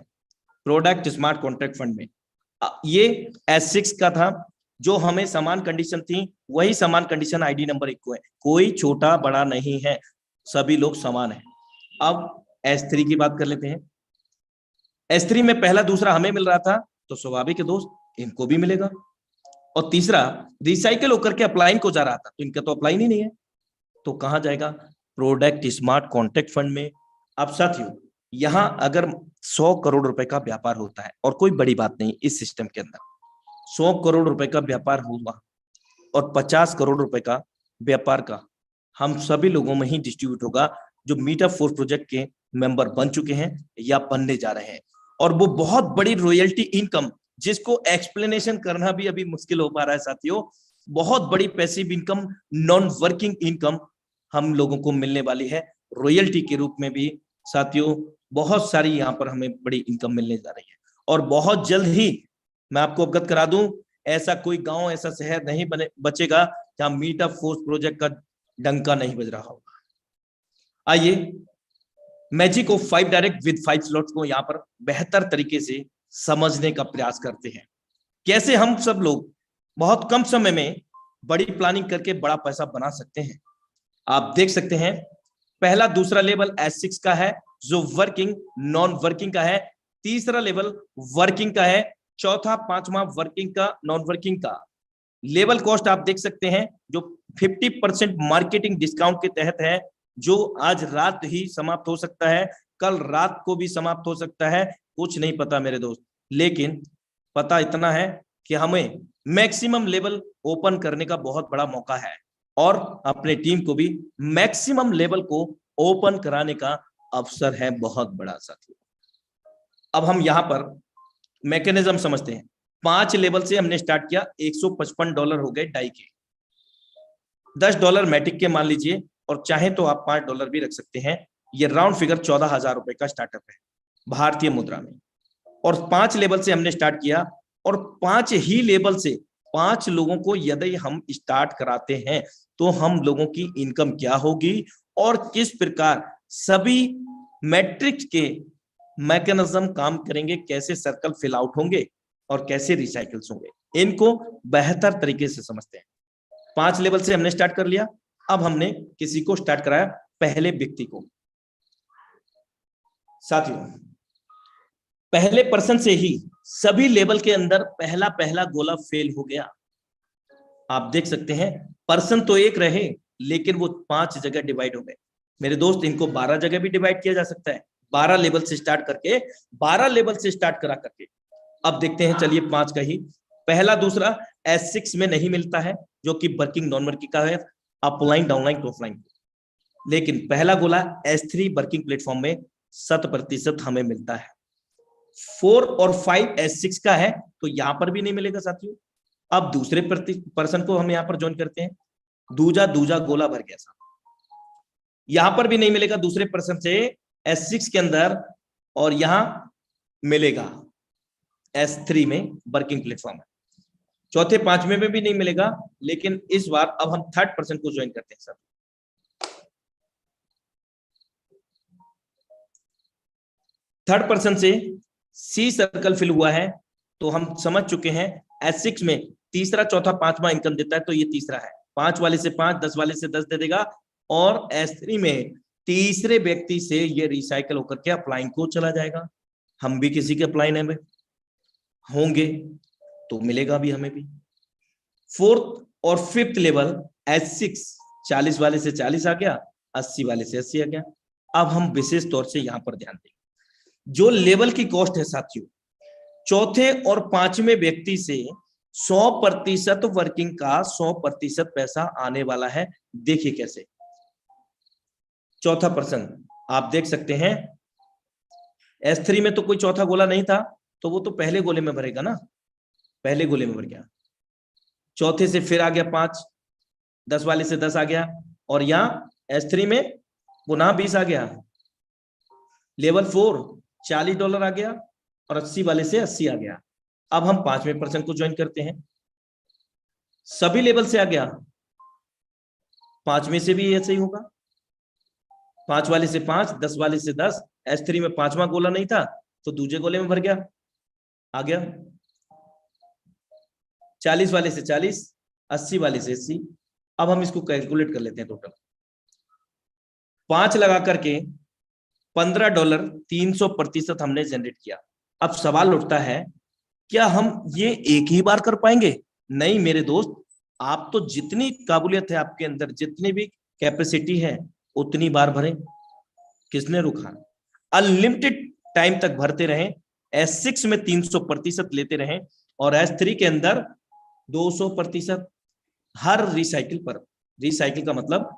प्रोडक्ट स्मार्ट कॉन्ट्रैक्ट फंड में। ये S6 का था, जो हमें समान कंडीशन थी वही समान कंडीशन आईडी नंबर 1 को है, कोई छोटा बड़ा नहीं है, सभी लोग समान है। अब S3 की बात कर लेते हैं। S3 में पहला दूसरा हमें मिल रहा था तो स्वाभाविक है दोस्त इनको भी मिलेगा। और तीसरा रिसाइकिल होकर के अपलाइन को जा रहा था तो इनका तो अप्लाइन ही नहीं है, तो कहां जाएगा? प्रोडक्ट स्मार्ट कॉन्ट्रैक्ट फंड में। अब साथियों यहां अगर 100 करोड़ रुपए का व्यापार होता है, और कोई बड़ी बात नहीं इस सिस्टम के अंदर 100 करोड़ रुपए का व्यापार हुआ और 50 करोड़ रुपए का व्यापार का हम सभी लोगों में ही डिस्ट्रीब्यूट होगा, जो मीटा4 प्रोजेक्ट के मेंबर बन चुके हैं या बनने जा रहे हैं। और वो बहुत बड़ी रॉयल्टी इनकम, जिसको एक्सप्लेनेशन करना भी अभी मुश्किल हो पा रहा है साथियों, बहुत बड़ी passive income, non working income हम लोगों को मिलने वाली है रॉयल्टी के रूप में भी साथियों। बहुत सारी यहाँ पर हमें बड़ी इनकम मिलने जा रही है, और बहुत जल्द ही मैं आपको अवगत करा दूं, ऐसा कोई गांव ऐसा शहर नहीं बचेगा जहां मीटा4 प्रोजेक्ट का डंका नहीं बज रहा होगा। आइए magic of 5 direct with 5 slots को यहाँ पर बेहतर तरीके से समझने का प्रयास करते हैं। कैसे हम सब लोग बहुत कम समय में बड़ी प्लानिंग करके बड़ा पैसा बना सकते हैं। आप देख सकते हैं पहला दूसरा लेवल S6 का है जो वर्किंग नॉन वर्किंग का है, तीसरा लेवल वर्किंग का है, चौथा पांचवा वर्किंग का नॉन वर्किंग का। लेवल कॉस्ट आप देख सकते हैं जो 50% मार्केटिंग डिस्काउंट के तहत है, जो आज रात ही समाप्त हो सकता है, कल रात को भी समाप्त हो सकता है, कुछ नहीं पता मेरे दोस्त। लेकिन पता इतना है कि हमें मैक्सिमम लेवल ओपन करने का बहुत बड़ा मौका है, और अपने टीम को भी मैक्सिमम लेवल को ओपन कराने का अवसर है बहुत बड़ा साथियों। अब हम यहां पर मैकेनिज्म समझते हैं। 5 लेवल से हमने स्टार्ट किया, $155 हो गए डाई के, $10 मैटिक के मान लीजिए, और चाहे तो आप $5 भी रख सकते हैं। ये राउंड फिगर 14,000 रुपए का स्टार्टअप है भारतीय मुद्रा में। और 5 लेवल से हमने स्टार्ट किया, और 5 ही लेवल से 5 लोगों को यदि हम स्टार्ट कराते हैं तो हम लोगों की इनकम क्या होगी, और किस प्रकार सभी मैट्रिक्स के मैकेनिज्म काम करेंगे, कैसे सर्कल फिल आउट होंगे और कैसे रिसाइकल्स होंगे, इनको बेहतर तरीके से समझते हैं। 5 लेवल से हमने स्टार्ट कर लिया। अब हमने किसी को स्टार्ट कराया, पहले व्यक्ति को। साथियों पहले पर्सन से ही सभी लेवल के अंदर पहला गोला फेल हो गया। आप देख सकते हैं पर्सन तो एक रहे, लेकिन वो 5 जगह डिवाइड हो गए। मेरे दोस्त, इनको 12 जगह भी डिवाइड किया जा सकता है, 12 लेवल से स्टार्ट करके, 12 लेवल से स्टार्ट करा करके। अब देखते हैं, चलिए 5 का ही। पहला दूसरा S6 में नहीं मिलता है, जो कि वर्किंग नॉन वर्किंग का है, अपलाइन डाउनलाइन टॉपलाइन। लेकिन पहला गोला S3 वर्किंग प्लेटफॉर्म में 100% हमें मिलता है। 4 और 5 S6 का है, तो यहां पर भी नहीं मिलेगा साथियों। अब दूसरे पर्सन को हम यहां पर ज्वाइन करते हैं। दूजा दूजा गोला भर गया साहब, यहां पर भी नहीं मिलेगा दूसरे पर्सन से S6 के अंदर, और यहां मिलेगा S3 में वर्किंग प्लेटफॉर्म है। चौथे पांचवें में भी नहीं मिलेगा, लेकिन इस बार अब हम थर्ड पर्सन को ज्वाइन करते हैं सर। थर्ड पर्सन से C सर्कल फिल हुआ है, तो हम समझ चुके हैं S6 में तीसरा चौथा पांचवा इनकम देता है, तो ये तीसरा है। 5 वाले से 5, 10 वाले से 10 दे देगा, और S3 में तीसरे व्यक्ति से ये रिसाइकल होकर के अपलाइन को चला जाएगा। हम भी किसी के अपलाइन है होंगे, तो मिलेगा भी हमें भी। फोर्थ और फिफ्थ लेवल S6, 40 वाले से 40 आ गया, 80 वाले से 80 आ गया। अब हम विशेष तौर से यहां पर ध्यान देंगे, जो लेवल की कॉस्ट है साथियों, चौथे और पांचवें व्यक्ति से 100% वर्किंग का 100% पैसा आने वाला है। देखिए कैसे। चौथा पर्सन आप देख सकते हैं, S3 में तो कोई चौथा गोला नहीं था, तो वो तो पहले गोले में भरेगा ना, पहले गोले में भर गया। चौथे से फिर आ गया 5, 10 वाले से 10 आ गया, और यहां S3 में पुनः 20 आ गया। लेवल 4 $40 आ गया, और 80 वाले से 80 आ गया। अब हम पांचवें पर्सन को ज्वाइन करते हैं, सभी लेवल से आ गया, पांचवें से भी ऐसे ही होगा। 5 वाले से 5, 10 वाले से 10, S3 में पांचवा गोला नहीं था, तो दूसरे गोले में भर गया, आ गया। 40 वाले से 40, 80 वाले से 80। अब हम इसको कैलकुलेट कर लेते हैं। टोटल 5 लगा करके $15 300% हमने जनरेट किया। अब सवाल उठता है, क्या हम ये एक ही बार कर पाएंगे? नहीं मेरे दोस्त, आप तो जितनी काबिलियत है आपके अंदर, जितनी भी कैपेसिटी है, उतनी बार भरें। किसने रुका? अनलिमिटेड टाइम तक भरते रहें। S6 में 300% लेते रहें, और S3 के अंदर 200% हर रिसाइकिल पर। रिसाइकिल का मतलब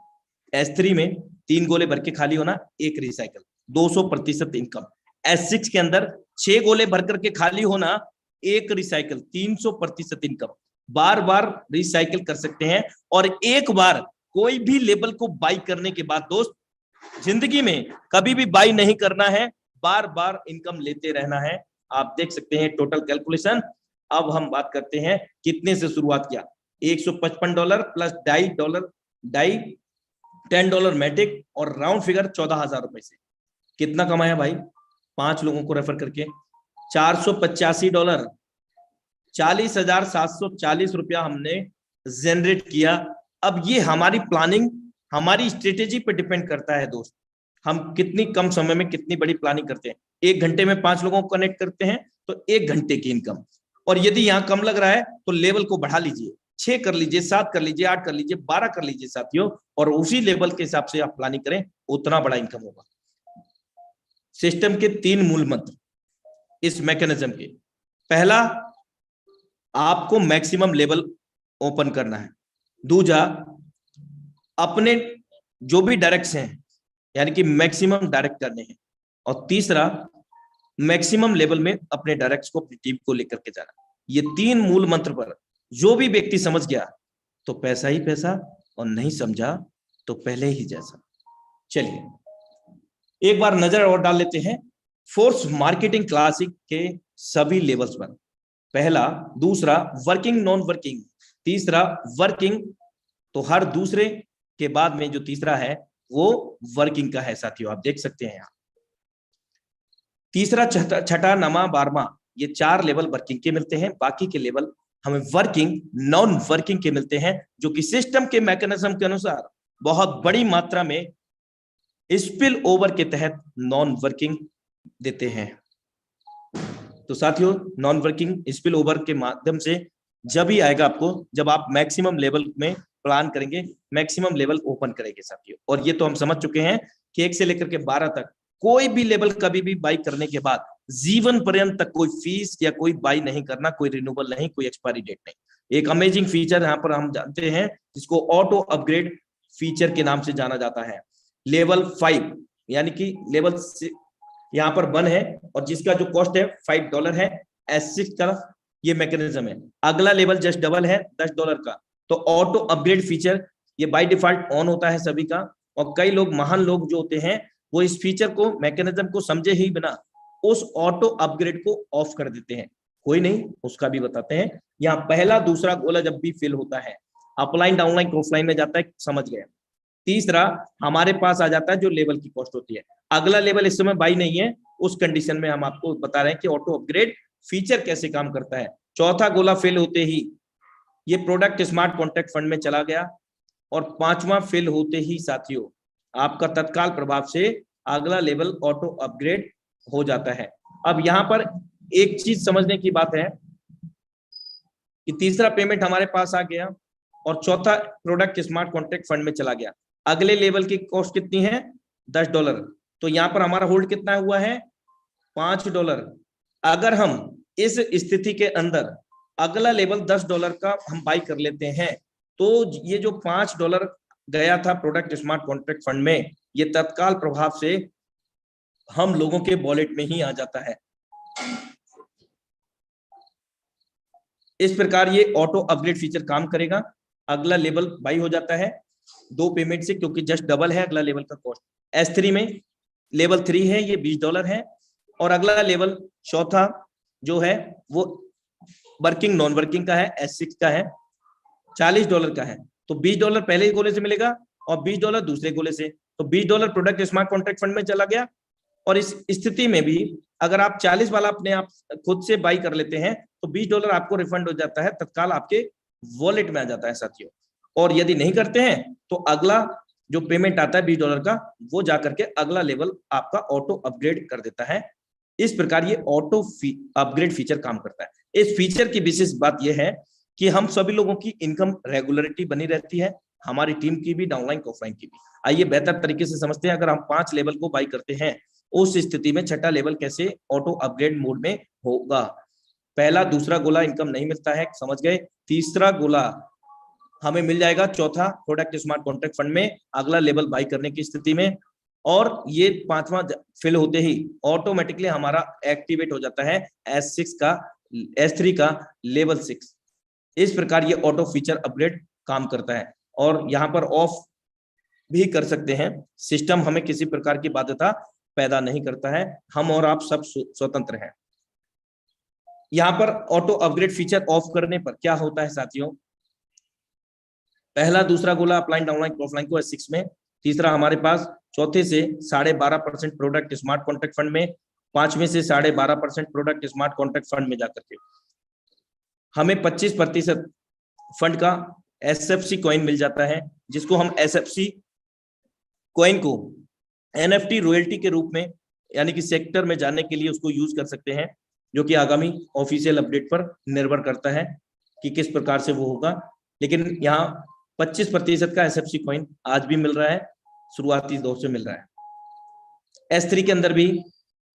S3 में 3 गोले भर के खाली होना, 1 रिसाइकिल, 200% इनकम। S6 के अंदर 6 गोले भर करके खाली होना, 1 रिसाइकिल, 300% इनकम। बार बार रिसाइकिल कर सकते हैं, और एक बार कोई भी लेवल को बाई करने के बाद दोस्त, जिंदगी में कभी भी बाई नहीं करना है, बार बार इनकम लेते रहना है। आप देख सकते हैं टोटल कैलकुलेशन। अब हम बात करते हैं कितने से शुरुआत किया। $155 प्लस डाई $10 मैटिक, और राउंड फिगर 14,000 रुपए से कितना कमाया भाई? 5 लोगों को रेफर करके $485, 40,740 रुपया हमने जनरेट किया। अब ये हमारी प्लानिंग, हमारी स्ट्रेटेजी पे डिपेंड करता है दोस्त, हम कितनी कम समय में कितनी बड़ी प्लानिंग करते हैं। 1 घंटे में 5 लोगों को कनेक्ट करते हैं, तो 1 घंटे की इनकम। और यदि यहाँ कम लग रहा है, तो लेवल को बढ़ा लीजिए, 6 कर लीजिए, 7 कर लीजिए, 8 कर लीजिए, 12 कर लीजिए साथियों, और उसी लेवल के हिसाब से आप प्लानिंग करें, उतना बड़ा इनकम होगा। सिस्टम के 3 मूल मंत्र इस मैकेनिज्म के। पहला, आपको मैक्सिमम लेवल ओपन करना है। दूसरा, अपने जो भी डायरेक्ट्स हैं, यानी कि मैक्सिमम डायरेक्ट करने हैं। और तीसरा, मैक्सिमम लेवल में अपने डायरेक्ट्स को, अपनी टीम को लेकर के जाना। ये 3 मूल मंत्र पर जो भी व्यक्ति समझ गया, तो पैसा ही पैसा, और नहीं समझा तो पहले ही जैसा। चलिए एक बार नजर और डाल लेते हैं फोर्स मार्केटिंग क्लासिक के सभी लेवल्स पर। पहला, दूसरा वर्किंग नॉन वर्किंग, तीसरा वर्किंग, तो हर दूसरे के बाद में जो तीसरा है वो वर्किंग का है साथियों, आप देख सकते हैं यहाँ। तीसरा, छठा, नमा, 12वां, ये 4 लेवल वर्किंग के मिलते हैं। बाकी के लेवल हमें वर्किंग नॉन वर्किंग के मिलते हैं, जो कि सिस्टम के मैकेनिज्म के अनुसार बहुत बड़ी मात्रा में स्पिल ओवर के तहत नॉन वर्किंग देते हैं। तो साथियों, नॉन वर्किंग स्पिल ओवर के माध्यम से जब ही आएगा आपको, जब आप मैक्सिमम लेवल में प्लान करेंगे, मैक्सिमम लेवल ओपन करेंगे साथियों। और ये तो हम समझ चुके हैं कि 1 से लेकर के 12 तक कोई भी लेवल कभी भी बाई करने के बाद जीवन पर्यंत तक कोई फीस या कोई बाई नहीं करना, कोई रिन्यूअल नहीं, कोई एक्सपायरी डेट नहीं। एक अमेजिंग फीचर यहाँ पर हम जानते हैं जिसको ऑटो अपग्रेड फीचर के नाम से जाना जाता है। लेवल 5 यानी कि लेवल यहाँ पर 1 है और जिसका जो कॉस्ट है $5 है। S6 का ये मैकेनिज्म है। अगला लेवल जस्ट डबल है $10 का। तो ऑटो अपग्रेड फीचर ये बाय डिफॉल्ट ऑन होता है सभी का, और कई लोग महान लोग जो होते हैं वो इस फीचर को, मैकेनिज्म को समझे ही बिना उस ऑटो अपग्रेड को ऑफ कर देते हैं। कोई नहीं, उसका भी बताते हैं। यहाँ पहला दूसरा गोला जब भी फिल होता है, अपलाइन डाउनलाइन क्रॉसलाइन में जाता है, समझ गए। तीसरा हमारे पास आ जाता है जो लेवल की कॉस्ट होती है। अगला लेवल इस समय बाई नहीं है, उस कंडीशन में हम आपको बता रहे हैं कि ऑटो अपग्रेड फीचर कैसे काम करता है। चौथा गोला फिल होते ही ये प्रोडक्ट स्मार्ट कॉन्ट्रैक्ट फंड में चला गया, और पांचवा फिल होते ही साथियों आपका तत्काल प्रभाव से अगला लेवल ऑटो अपग्रेड हो जाता है। अब यहाँ पर एक चीज समझने की बात है कि तीसरा पेमेंट हमारे पास आ गया और चौथा प्रोडक्ट स्मार्ट कॉन्ट्रैक्ट फंड में चला गया। अगले लेवल की कॉस्ट कितनी है? $10। तो यहाँ पर हमारा होल्ड कितना हुआ है? $5। अगर हम इस स्थिति के अंदर अगला लेवल $10 का हम बाई कर लेते हैं, तो ये जो $5 गया था प्रोडक्ट स्मार्ट कॉन्ट्रैक्ट फंड में, ये तत्काल प्रभाव से हम लोगों के वॉलेट में ही आ जाता है। इस प्रकार ये ऑटो अपग्रेड फीचर काम करेगा। अगला लेवल बाई हो जाता है 2 पेमेंट से, क्योंकि जस्ट डबल है अगला लेवल का कॉस्ट। S3 में लेवल 3 है, ये $20 है, और अगला लेवल चौथा जो है वो वर्किंग नॉन वर्किंग का है, S6 का है, $40 का है। तो $20 पहले ही गोले से मिलेगा और $20 दूसरे गोले से। तो $20 प्रोडक्ट स्मार्ट कॉन्ट्रैक्ट फंड में चला गया। और इस स्थिति में भी अगर आप 40 वाला अपने आप खुद से बाई कर लेते हैं तो $20 आपको रिफंड हो जाता है, तत्काल आपके वॉलेट में आ जाता है साथियों। और यदि नहीं करते हैं तो अगला जो पेमेंट आता है $20 का, वो जाकर के अगला लेवल आपका ऑटो अपग्रेड कर देता है। इस प्रकार ये ऑटो अपग्रेड फीचर काम करता है। इस फीचर की विशेष बात यह है कि हम सभी लोगों की इनकम रेगुलरिटी बनी रहती है, हमारी टीम की भी, डाउनलाइन ऑफलाइन की भी। आइए बेहतर तरीके से समझते हैं। अगर हम 5 लेवल को बाई करते हैं, उस स्थिति में छठा लेवल कैसे ऑटो अपग्रेड मोड में होगा। पहला दूसरा गोला इनकम नहीं मिलता है, समझ गए। तीसरा गोला हमें मिल जाएगा चौथा प्रोडक्ट स्मार्ट कॉन्ट्रैक्ट फंड में अगला लेवल बाई करने की स्थिति में, और ये पांचवा फिल होते ही ऑटोमेटिकली हमारा एक्टिवेट हो जाता है S3 का लेवल 6। इस प्रकार ये ऑटो फीचर अपग्रेड काम करता है, और यहाँ पर ऑफ भी कर सकते हैं। सिस्टम हमें किसी प्रकार की बाध्यता पैदा नहीं करता है, हम और आप सब स्वतंत्र हैं। यहाँ पर ऑटो अपग्रेड फीचर ऑफ करने पर क्या होता है साथियों? पहला दूसरा गोला अपलाइन डाउनलाइन ऑफलाइन को S6 में, तीसरा हमारे पास चौथे से 12.5% प्रोडक्ट स्मार्ट कॉन्ट्रैक्ट फंड में, पांचवें से 12.5% प्रोडक्ट स्मार्ट कॉन्ट्रैक्ट फंड में जाकर के हमें 25% फंड का SFC कॉइन मिल जाता है, जिसको हम SFC कॉइन को NFT रॉयल्टी के रूप में यानी कि सेक्टर में जाने के लिए उसको यूज कर सकते हैं, जो कि आगामी ऑफिशियल अपडेट पर निर्भर करता है कि किस प्रकार से वो होगा। लेकिन यहाँ 25% का SFC कॉइन आज भी मिल रहा है, शुरुआती दौर से मिल रहा है। S3 के अंदर भी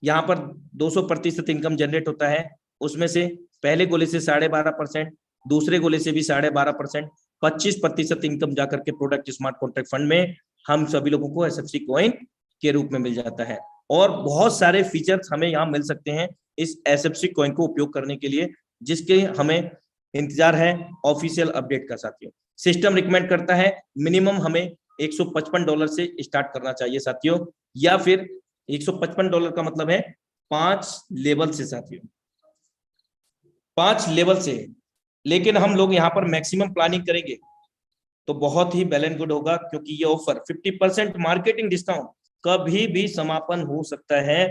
यहाँ पर 200% इनकम जनरेट होता है, उसमें से पहले गोले से 12.5%, दूसरे गोले से भी 12.5%, 25% इनकम जाकर के प्रोडक्ट स्मार्ट कॉन्ट्रैक्ट फंड में हम सभी लोगों को SFC कॉइन के रूप में मिल जाता है। और बहुत सारे फीचर्स हमें यहाँ मिल सकते हैं इस SFC कॉइन को उपयोग करने के लिए, जिसके हमें इंतजार है ऑफिशियल अपडेट का साथियों। सिस्टम रिकमेंड करता है मिनिमम हमें $155 से स्टार्ट करना चाहिए साथियों, या फिर $155 का मतलब है 5 लेवल से साथियों, 5 लेवल से। लेकिन हम लोग यहाँ पर मैक्सिमम प्लानिंग करेंगे तो बहुत ही वेल एंड गुड होगा, क्योंकि ये ऑफर 50% मार्केटिंग डिस्काउंट कभी भी समापन हो सकता है।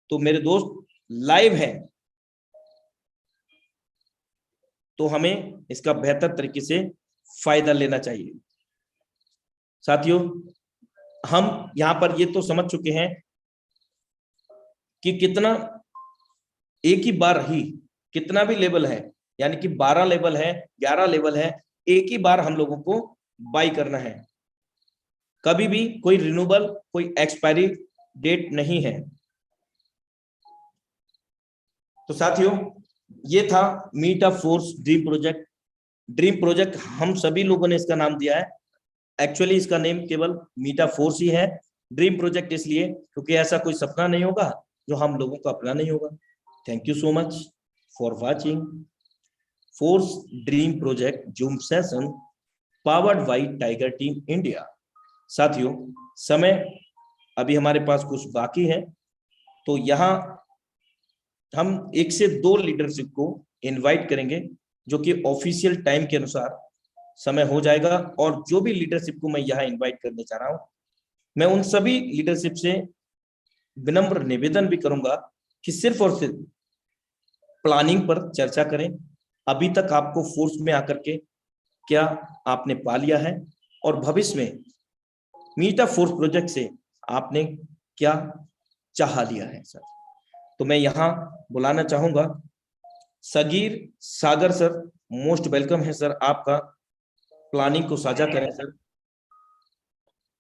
तो मेरे दोस्त लाइव है, तो हमें इसका बेहतर तरीके से फायदा लेना चाहिए साथियों। हम यहाँ पर ये तो समझ चुके हैं कि कितना एक ही बार ही कितना भी लेवल है, यानी कि 12 लेवल है, 11 लेवल है, एक ही बार हम लोगों को बाई करना है, कभी भी कोई रिन्यूएबल, कोई एक्सपायरी डेट नहीं है। तो साथियों, ये था Meta Force dream project. Dream project हम सभी लोगों ने इसका नाम दिया है, एक्चुअली इसका नेम केवल मीटा फोर्स ही है। ड्रीम प्रोजेक्ट इसलिए क्योंकि ऐसा कोई सपना नहीं होगा जो हम लोगों का अपना नहीं होगा। Thank you so much for watching force dream project Zoom session powered by Tiger Team India. साथियों, समय अभी हमारे पास कुछ बाकी है, तो यहाँ हम 1 से 2 लीडरशिप को इनवाइट करेंगे, जो कि ऑफिशियल टाइम के अनुसार समय हो जाएगा। और जो भी लीडरशिप को मैं यहाँ इनवाइट करने जा रहा हूँ, मैं उन सभी लीडरशिप से विनम्र निवेदन भी करूंगा कि सिर्फ और सिर्फ प्लानिंग पर चर्चा करें। अभी तक आपको फोर्स में आकर के क्या आपने पा लिया है, और भविष्य में मीटा फोर्स प्रोजेक्ट से आपने क्या चाह लिया है सर। तो मैं यहाँ बुलाना चाहूंगा सगीर सागर सर, मोस्ट वेलकम है सर, आपका प्लानिंग को साझा करें सर।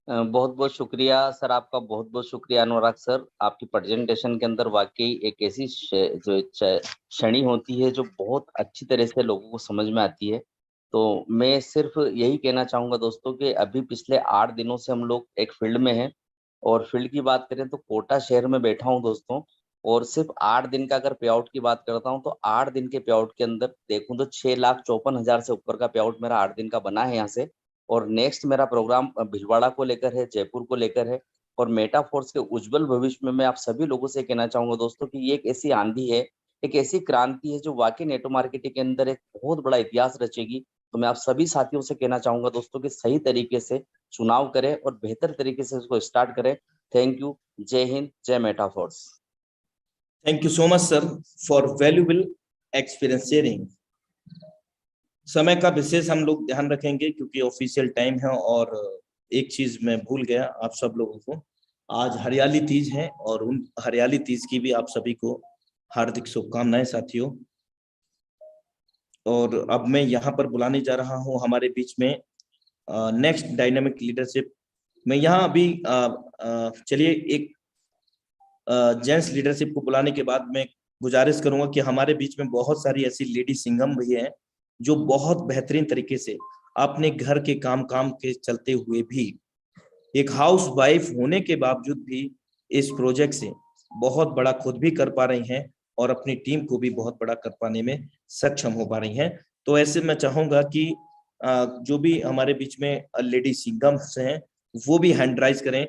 बहुत बहुत शुक्रिया सर, आपका बहुत बहुत शुक्रिया अनुराग सर। आपकी प्रेजेंटेशन के अंदर वाकई एक ऐसी जो श्रेणी होती है जो बहुत अच्छी तरह से लोगों को समझ में आती है। तो मैं सिर्फ यही कहना चाहूंगा दोस्तों कि अभी पिछले 8 दिनों से हम लोग एक फील्ड में हैं, और फील्ड की बात करें तो कोटा शहर में बैठा हूं दोस्तों। और सिर्फ 8 दिन का अगर पे आउट की बात करता हूं तो 8 दिन के पे आउट के अंदर देखूं तो 6,54,000 से ऊपर का पे आउट मेरा 8 दिन का बना है यहाँ से। और नेक्स्ट मेरा प्रोग्राम भिलवाड़ा को लेकर है, जयपुर को लेकर है। और मेटा फोर्स के उज्जवल भविष्य में मैं आप सभी लोगों से कहना चाहूंगा दोस्तों कि ये एक ऐसी आंधी है, एक ऐसी क्रांति है जो वाकई नेटवर्क मार्केटिंग के अंदर एक बहुत बड़ा इतिहास रचेगी। तो मैं आप सभी साथियों से कहना चाहूंगा दोस्तों कि सही तरीके से चुनाव करें और बेहतर तरीके से इसको स्टार्ट करें। Thank you. जय हिंद, जय Meta force. Thank you so much sir for valuable experience sharing. समय का विशेष हम लोग ध्यान रखेंगे क्योंकि ऑफिशियल टाइम है। और एक चीज मैं भूल गया आप सब लोगों को, आज हरियाली तीज है, और उन हरियाली तीज की भी आप सभी को हार्दिक शुभकामनाएं साथियों। और अब मैं यहाँ पर बुलाने जा रहा हूँ हमारे बीच में नेक्स्ट डायनामिक लीडरशिप। मैं यहाँ अभी चलिए एक जेंट्स लीडरशिप को बुलाने के बाद मैं गुजारिश करूंगा कि हमारे बीच में बहुत सारी ऐसी लेडी सिंघम भी हैं जो बहुत बेहतरीन तरीके से अपने घर के काम के चलते हुए भी, एक हाउस वाइफ होने के बावजूद भी इस प्रोजेक्ट से बहुत बड़ा खुद भी कर पा रही हैं और अपनी टीम को भी बहुत बड़ा कर पाने में सक्षम हो पा रही हैं। तो ऐसे मैं चाहूंगा कि जो भी हमारे बीच में लेडी सिंघम्स हैं वो भी हैंड राइज करें,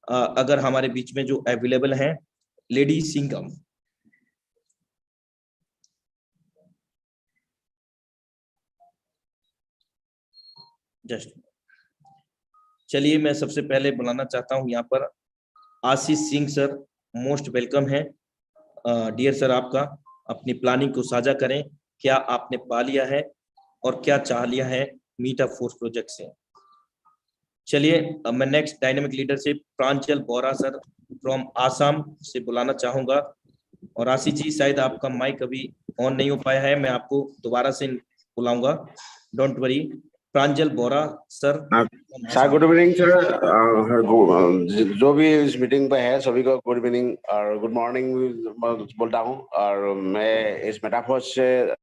अगर हमारे बीच में जो अवेलेबल हैं लेडी सिंघम। जस्ट चलिए, मैं सबसे पहले बुलाना चाहता हूं यहाँ पर Ashish Singh sir, most welcome है डियर सर। आपका अपनी प्लानिंग को साझा करें, क्या आपने पा लिया है और क्या चाह लिया है मीटा फोर्स प्रोजेक्ट से। चलिए, मैं next dynamic leadership Pranjal Bora sir from Assam से बुलाना चाहूंगा। और आशीष जी, शायद आपका माइक अभी ऑन नहीं हो पाया है, मैं आपको दोबारा से बुलाऊंगा, don't worry. Pranjal Bora sir. Sir good evening sir. जो भी इस मीटिंग पे है सभी को गुड इवनिंग और गुड मॉर्निंग बोलता हूँ। और मैं इस मेटाफोर्स से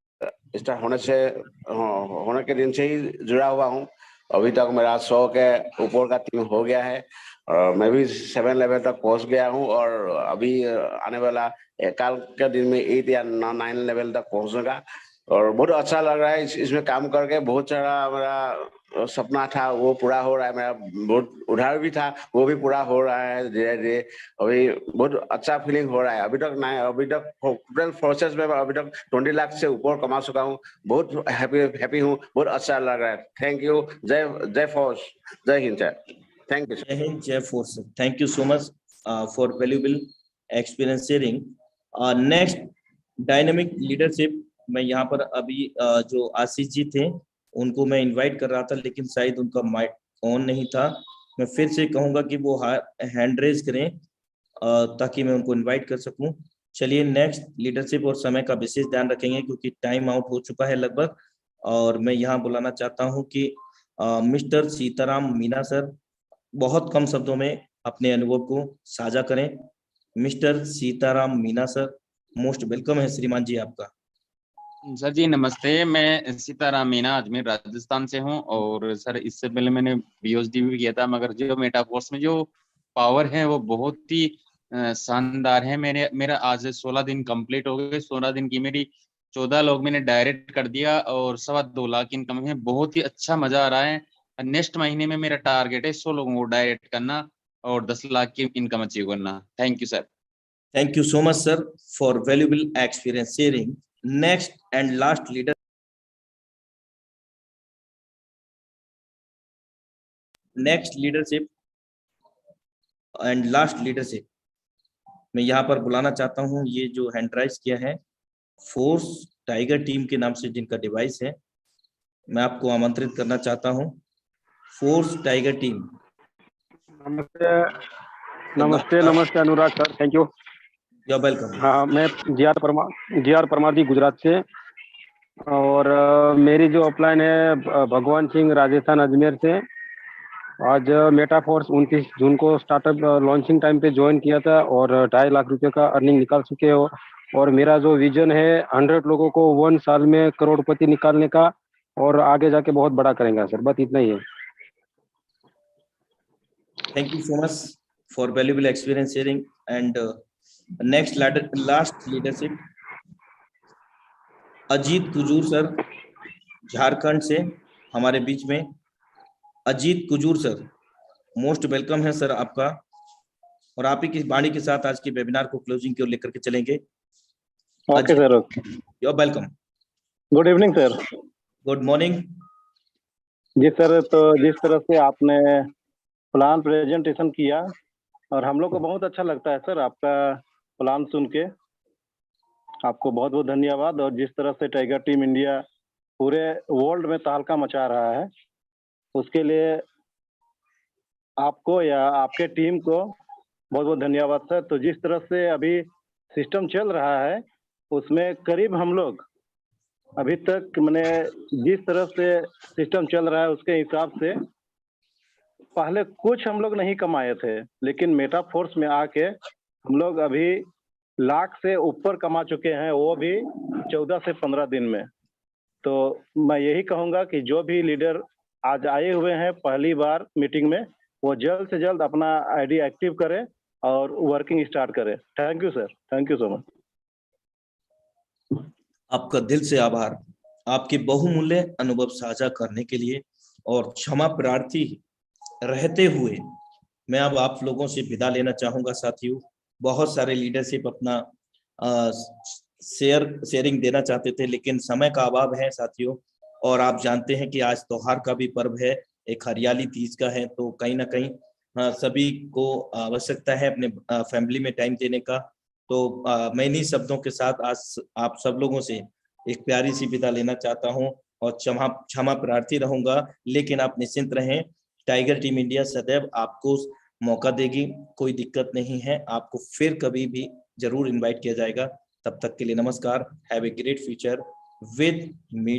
स्टार्ट होने के दिन से ही जुड़ा हुआ हूँ। अभी तक मेरा 100 के ऊपर का टीम हो गया है और मैं भी 7 लेवल तक पहुंच गया हूँ। और अभी आने वाला कल के दिन में 8 या 9 लेवल तक पहुंचूंगा। और बहुत अच्छा लग रहा है इसमें काम करके। बहुत सारा मेरा सपना था वो पूरा हो रहा है, मेरा बहुत उधार भी था वो भी पूरा हो रहा है धीरे धीरे। अभी बहुत अच्छा फीलिंग हो रहा है। अभी तक टोटल फोर्सेस में अभी तक 20 लाख से ऊपर कमा चुका हूँ। बहुत हैप्पी हूँ, बहुत अच्छा लग रहा है। Thank you. जय फोर्स, जय हिंद सर। Thank you. जय हिंद, जय force. Thank you so much for valuable experience sharing. Next dynamic leadership, मैं यहाँ पर अभी जो आशीष जी थे उनको मैं इनवाइट कर रहा था, लेकिन शायद उनका माइक ऑन नहीं था। मैं फिर से कहूंगा कि वो हैंड रेज करें ताकि मैं उनको इनवाइट कर सकूं। चलिए, नेक्स्ट लीडरशिप और समय का विशेष ध्यान रखेंगे क्योंकि टाइम आउट हो चुका है लगभग। और मैं यहाँ बुलाना चाहता हूँ कि मिस्टर सीताराम मीना सर, बहुत कम शब्दों में अपने अनुभव को साझा करें। Mister Sitaram Meena sir, most welcome है श्रीमान जी आपका। सर जी नमस्ते, मैं सीताराम मीना अजमेर राजस्थान से हूं। और सर इससे पहले मैंने बीओएसडी भी किया था, मगर जो मेटाफोर्स में जो पावर है वो बहुत ही शानदार है। मेरा आज 16 दिन कंप्लीट हो गए। 16 दिन की मेरी 14 लोग मैंने डायरेक्ट कर दिया और 2.25 लाख इनकम है। बहुत ही अच्छा मजा आ रहा है। नेक्स्ट महीने में मेरा टारगेट है 100 लोगों को डायरेक्ट करना और 10 लाख की इनकम अचीव करना। Thank you sir. Thank you so much, sir, for valuable experience sharing. Next and last leader. Next leadership and last leadership. मैं यहाँ पर बुलाना चाहता हूँ, ये जो हैंड राइज किया है फोर्स टाइगर टीम के नाम से जिनका डिवाइस है, मैं आपको आमंत्रित करना चाहता हूँ। Force tiger team. नमस्ते नमस्ते नमस्ते Anurag sir, thank you. You are welcome. हाँ, मैं जी आर परमार जी, गुजरात से। और मेरी जो अपलाइन है भगवान सिंह, राजस्थान अजमेर से। आज मेटाफोर्स 29 जून को स्टार्टअप लॉन्चिंग टाइम पे ज्वाइन किया था और 2.5 लाख रुपए का अर्निंग निकाल चुके हो। और मेरा जो विजन है 100 लोगों को 1 साल में करोड़पति निकालने का, और आगे जाके बहुत बड़ा करेंगे सर। बस इतना ही है। Thank you so much for valuable experience sharing. And next last leadership, Ajit Kujur sir, Jharkhand से हमारे बीच में। Ajit Kujur sir, most welcome है सर आपका। और आप ही की वाणी के साथ आज के वेबिनार को क्लोजिंग की ओर लेकर के चलेंगे। Okay sir, you are welcome. Good evening sir. Good morning. जी सर, तो जिस तरह से आपने प्लान प्रेजेंटेशन किया और हम लोग को बहुत अच्छा लगता है सर आपका प्लान सुन के। आपको बहुत बहुत धन्यवाद। और जिस तरह से टाइगर टीम इंडिया पूरे वर्ल्ड में तहलका मचा रहा है, उसके लिए आपको या आपके टीम को बहुत बहुत धन्यवाद सर। तो जिस तरह से अभी सिस्टम चल रहा है, उसमें करीब हम लोग अभी तक मैंने जिस तरह से सिस्टम चल रहा है उसके हिसाब से पहले कुछ हम लोग नहीं कमाए थे, लेकिन मेटाफोर्स में आके हम लोग अभी लाख से ऊपर कमा चुके हैं, वो भी 14 से 15 दिन में। तो मैं यही कहूंगा कि जो भी लीडर आज आए हुए हैं पहली बार मीटिंग में, वो जल्द से जल्द अपना आईडी एक्टिव करें और वर्किंग स्टार्ट करें। Thank you sir, thank you so much. आपका दिल से आभार, आपके बहुमूल्य अनुभव साझा करने के लिए। और क्षमा प्रार्थी रहते हुए मैं अब आप लोगों से विदा लेना चाहूंगा साथियों। बहुत सारे लीडरशिप अपना शेयरिंग देना चाहते थे, लेकिन समय का अभाव है साथियों। और आप जानते हैं कि आज त्योहार का भी पर्व है, एक हरियाली तीज का है, तो कहीं ना कहीं सभी को आवश्यकता है अपने फैमिली में टाइम देने का। तो मैं इन्हीं शब्दों के साथ आज आप सब लोगों से एक प्यारी सी विदा लेना चाहता हूं और क्षमा प्रार्थी रहूंगा। लेकिन आप निश्चिंत रहें, टाइगर टीम इंडिया सदैव आपको मौका देगी, कोई दिक्कत नहीं है। आपको फिर कभी भी जरूर इनवाइट किया जाएगा। तब तक के लिए नमस्कार। Have a great future with me.